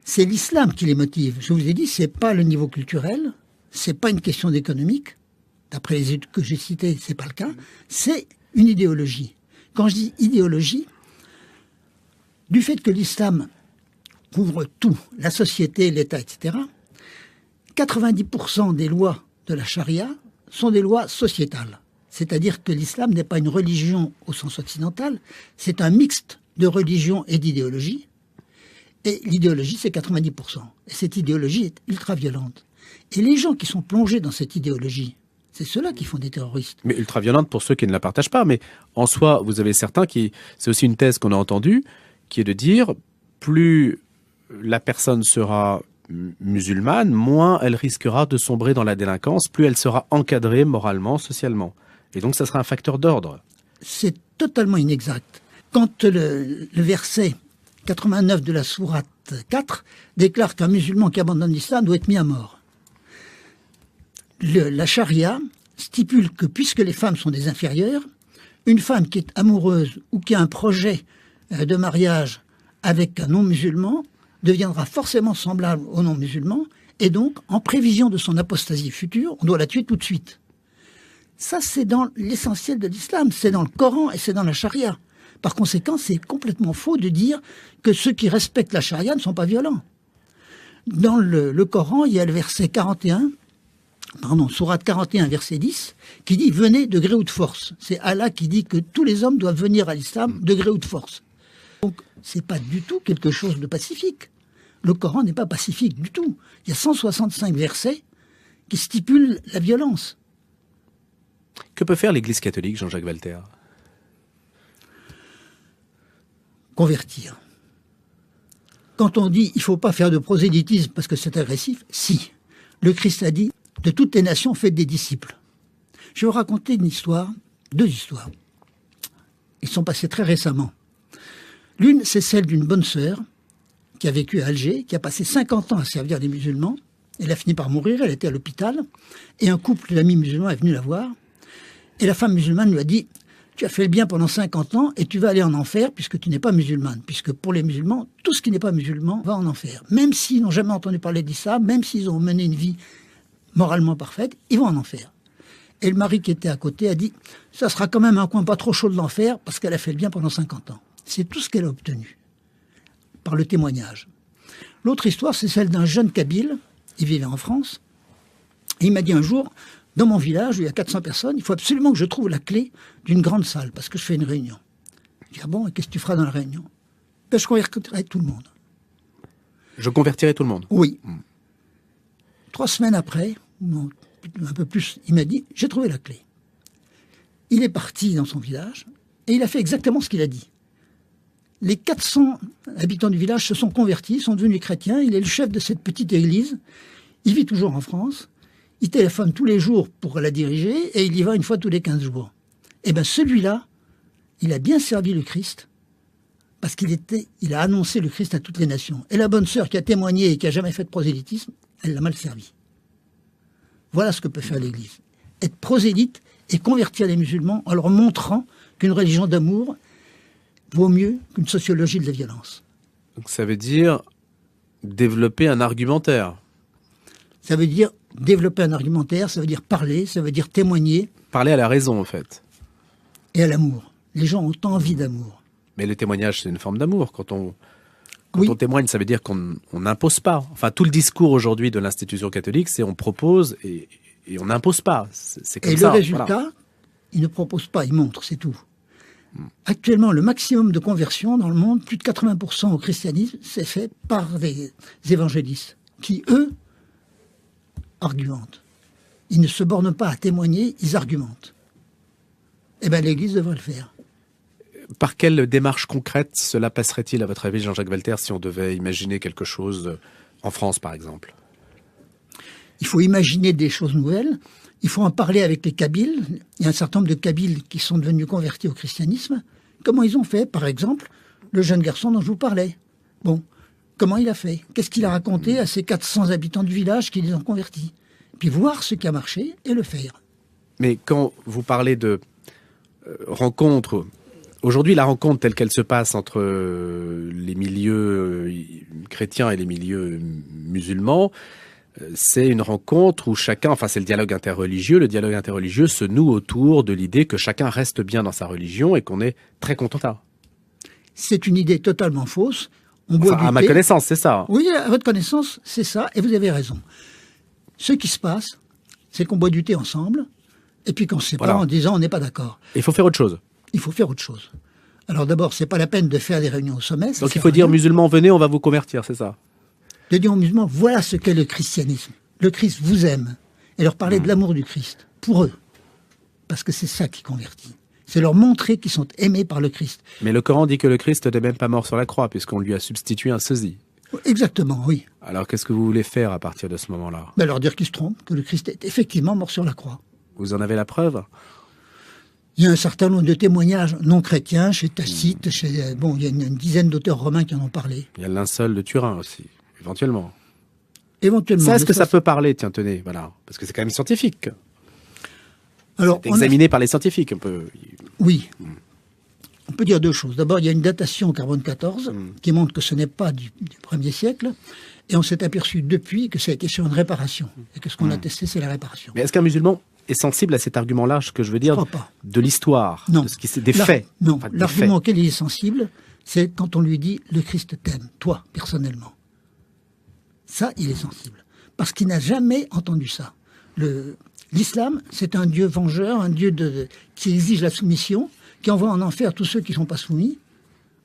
C'est l'islam qui les motive. Je vous ai dit, ce n'est pas le niveau culturel, ce n'est pas une question d'économique. D'après les études que j'ai citées, ce n'est pas le cas. C'est une idéologie. Quand je dis idéologie, du fait que l'islam couvre tout, la société, l'État, etc., 90% des lois de la charia sont des lois sociétales. C'est-à-dire que l'islam n'est pas une religion au sens occidental, c'est un mixte de religion et d'idéologie. Et l'idéologie, c'est 90%. Et cette idéologie est ultra-violente. Et les gens qui sont plongés dans cette idéologie, c'est ceux-là qui font des terroristes. Mais ultra-violente pour ceux qui ne la partagent pas. Mais en soi, vous avez certains qui... C'est aussi une thèse qu'on a entendue, qui est de dire, plus la personne sera musulmane, moins elle risquera de sombrer dans la délinquance, plus elle sera encadrée moralement, socialement. Et donc ça sera un facteur d'ordre. C'est totalement inexact. Quand le verset 89 de la sourate 4 déclare qu'un musulman qui abandonne l'islam doit être mis à mort. La charia stipule que puisque les femmes sont des inférieures, une femme qui est amoureuse ou qui a un projet de mariage avec un non-musulman deviendra forcément semblable au non-musulman, et donc, en prévision de son apostasie future, on doit la tuer tout de suite. Ça, c'est dans l'essentiel de l'islam, c'est dans le Coran et c'est dans la charia. Par conséquent, c'est complètement faux de dire que ceux qui respectent la charia ne sont pas violents. Dans le Coran, il y a le verset 41, sourate 41, verset 10, qui dit « Venez de gré ou de force ». C'est Allah qui dit que tous les hommes doivent venir à l'islam de gré ou de force. Donc, c'est pas du tout quelque chose de pacifique. Le Coran n'est pas pacifique du tout. Il y a 165 versets qui stipulent la violence. Que peut faire l'Église catholique, Jean-Jacques Walter? Convertir. Quand on dit il ne faut pas faire de prosélytisme parce que c'est agressif, si. Le Christ a dit de toutes les nations faites des disciples. Je vais vous raconter deux histoires. Ils sont passés très récemment. L'une, c'est celle d'une bonne sœur qui a vécu à Alger, qui a passé 50 ans à servir les musulmans. Elle a fini par mourir, elle était à l'hôpital, et un couple d'amis musulmans est venu la voir. Et la femme musulmane lui a dit « Tu as fait le bien pendant 50 ans et tu vas aller en enfer puisque tu n'es pas musulmane. » Puisque pour les musulmans, tout ce qui n'est pas musulman va en enfer. Même s'ils n'ont jamais entendu parler d'islam, même s'ils ont mené une vie moralement parfaite, ils vont en enfer. Et le mari qui était à côté a dit « Ça sera quand même un coin pas trop chaud de l'enfer parce qu'elle a fait le bien pendant 50 ans. » C'est tout ce qu'elle a obtenu par le témoignage. L'autre histoire, c'est celle d'un jeune Kabyle. Il vivait en France. Et il m'a dit un jour, dans mon village, où il y a 400 personnes, il faut absolument que je trouve la clé d'une grande salle, parce que je fais une réunion. Je dis, ah bon, et qu'est-ce que tu feras dans la réunion? Ben, je convertirai tout le monde. Je convertirai tout le monde? Oui. 3 semaines après, non, un peu plus, il m'a dit, j'ai trouvé la clé. Il est parti dans son village, et il a fait exactement ce qu'il a dit. Les 400 habitants du village se sont convertis, sont devenus chrétiens. Il est le chef de cette petite église. Il vit toujours en France. Il téléphone tous les jours pour la diriger et il y va une fois tous les 15 jours. Eh bien, celui-là, il a bien servi le Christ parce il a annoncé le Christ à toutes les nations. Et la bonne sœur qui a témoigné et qui n'a jamais fait de prosélytisme, elle l'a mal servi. Voilà ce que peut faire l'Église. Être prosélyte et convertir les musulmans en leur montrant qu'une religion d'amour vaut mieux qu'une sociologie de la violence. Donc ça veut dire développer un argumentaire. Ça veut dire développer un argumentaire, ça veut dire parler, ça veut dire témoigner. Parler à la raison, en fait. Et à l'amour. Les gens ont envie d'amour. Mais le témoignage, c'est une forme d'amour. Quand on témoigne, ça veut dire qu'on n'impose pas. Enfin, tout le discours aujourd'hui de l'institution catholique, c'est on propose et on n'impose pas. C'est comme et ça. Le résultat, voilà. Il ne propose pas, il montre, c'est tout. Actuellement, le maximum de conversions dans le monde, plus de 80% au christianisme, c'est fait par des évangélistes qui, eux, argumentent. Ils ne se bornent pas à témoigner, ils argumentent. Eh bien, l'Église devrait le faire. Par quelle démarche concrète cela passerait-il, à votre avis, Jean-Jacques Valter, si on devait imaginer quelque chose en France, par exemple? Il faut imaginer des choses nouvelles. Il faut en parler avec les Kabyles. Il y a un certain nombre de Kabyles qui sont devenus convertis au christianisme. Comment ils ont fait? Par exemple, le jeune garçon dont je vous parlais. Bon, comment il a fait? Qu'est-ce qu'il a raconté à ces 400 habitants du village qui les ont convertis? Puis voir ce qui a marché et le faire. Mais quand vous parlez de rencontre, aujourd'hui la rencontre telle qu'elle se passe entre les milieux chrétiens et les milieux musulmans, c'est une rencontre où chacun, enfin c'est le dialogue interreligieux se noue autour de l'idée que chacun reste bien dans sa religion et qu'on est très content. C'est une idée totalement fausse. On boit du à ma thé. connaissance, c'est ça. Oui, à votre connaissance, c'est ça, et vous avez raison. Ce qui se passe, c'est qu'on boit du thé ensemble, et puis qu'on se sépare en disant on n'est pas d'accord. Il faut faire autre chose. Il faut faire autre chose. Alors d'abord, c'est pas la peine de faire des réunions au sommet. Donc il faut dire musulmans, venez, on va vous convertir, c'est ça? De dire aux musulmans, voilà ce qu'est le christianisme. Le Christ vous aime. Et leur parler de l'amour du Christ, pour eux. Parce que c'est ça qui convertit. C'est leur montrer qu'ils sont aimés par le Christ. Mais le Coran dit que le Christ n'est même pas mort sur la croix, puisqu'on lui a substitué un sosie. Exactement, oui. Alors qu'est-ce que vous voulez faire à partir de ce moment-là? Ben leur dire qu'ils se trompent, que le Christ est effectivement mort sur la croix. Vous en avez la preuve? Il y a un certain nombre de témoignages non chrétiens, chez Tacite, bon, il y a une dizaine d'auteurs romains qui en ont parlé. Il y a le linceul de Turin aussi, éventuellement. Éventuellement. Ça, est-ce que ça peut parler? Tiens, tenez, voilà. Parce que c'est quand même scientifique. Alors, c'est examiné par les scientifiques, un peu. Oui. On peut dire deux choses. D'abord, il y a une datation au carbone 14 qui montre que ce n'est pas du 1er siècle. Et on s'est aperçu depuis que ça a été sur une réparation. Et que ce qu'on a testé, c'est la réparation. Mais est-ce qu'un musulman est sensible à cet argument-là, ce que je veux dire, de l'histoire, non. De ce qui c'est des faits? Non, l'argument auquel il est sensible, c'est quand on lui dit « le Christ t'aime, toi, personnellement ». Ça, il est sensible. Parce qu'il n'a jamais entendu ça. L'islam, c'est un Dieu vengeur, un Dieu qui exige la soumission, qui envoie en enfer tous ceux qui ne sont pas soumis.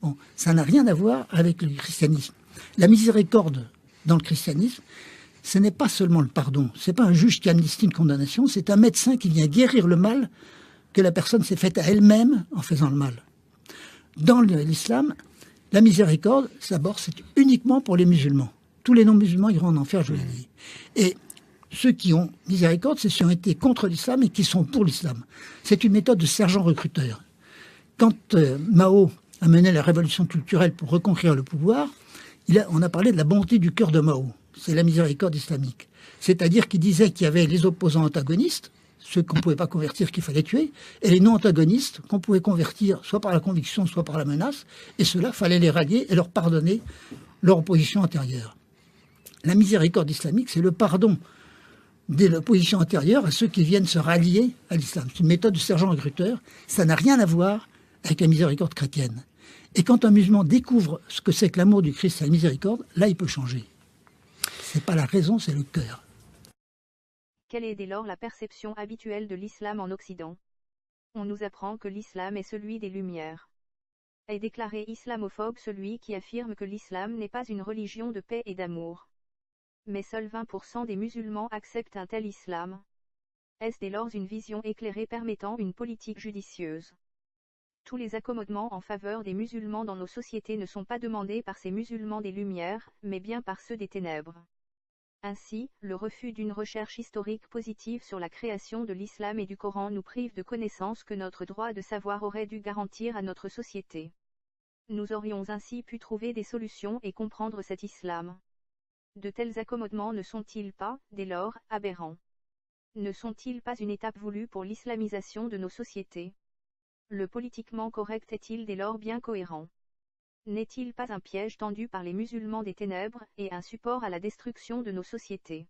Bon, ça n'a rien à voir avec le christianisme. La miséricorde dans le christianisme, ce n'est pas seulement le pardon. Ce n'est pas un juge qui amnistie une condamnation, c'est un médecin qui vient guérir le mal que la personne s'est faite à elle-même en faisant le mal. Dans l'islam, la miséricorde, d'abord, c'est uniquement pour les musulmans. Tous les non-musulmans iront en enfer, je vous l'ai dit. Et ceux qui ont miséricorde, c'est ceux qui ont été contre l'islam et qui sont pour l'islam. C'est une méthode de sergent recruteur. Quand Mao a mené la révolution culturelle pour reconquérir le pouvoir, on a parlé de la bonté du cœur de Mao. C'est la miséricorde islamique. C'est-à-dire qu'il disait qu'il y avait les opposants antagonistes, ceux qu'on ne pouvait pas convertir, qu'il fallait tuer, et les non-antagonistes qu'on pouvait convertir soit par la conviction, soit par la menace, et ceux-là, fallait les rallier et leur pardonner leur opposition antérieure. La miséricorde islamique, c'est le pardon de l'opposition antérieure à ceux qui viennent se rallier à l'islam. C'est une méthode de sergent-recruteur. Ça n'a rien à voir avec la miséricorde chrétienne. Et quand un musulman découvre ce que c'est que l'amour du Christ et la miséricorde, là, il peut changer. C'est pas la raison, c'est le cœur. Quelle est dès lors la perception habituelle de l'islam en Occident? On nous apprend que l'islam est celui des Lumières. Est déclaré islamophobe celui qui affirme que l'islam n'est pas une religion de paix et d'amour. Mais seuls 20% des musulmans acceptent un tel islam. Est-ce dès lors une vision éclairée permettant une politique judicieuse? Tous les accommodements en faveur des musulmans dans nos sociétés ne sont pas demandés par ces musulmans des Lumières, mais bien par ceux des ténèbres. Ainsi, le refus d'une recherche historique positive sur la création de l'islam et du Coran nous prive de connaissances que notre droit de savoir aurait dû garantir à notre société. Nous aurions ainsi pu trouver des solutions et comprendre cet islam. De tels accommodements ne sont-ils pas, dès lors, aberrants? Ne sont-ils pas une étape voulue pour l'islamisation de nos sociétés? Le politiquement correct est-il dès lors bien cohérent? N'est-il pas un piège tendu par les musulmans des ténèbres, et un support à la destruction de nos sociétés?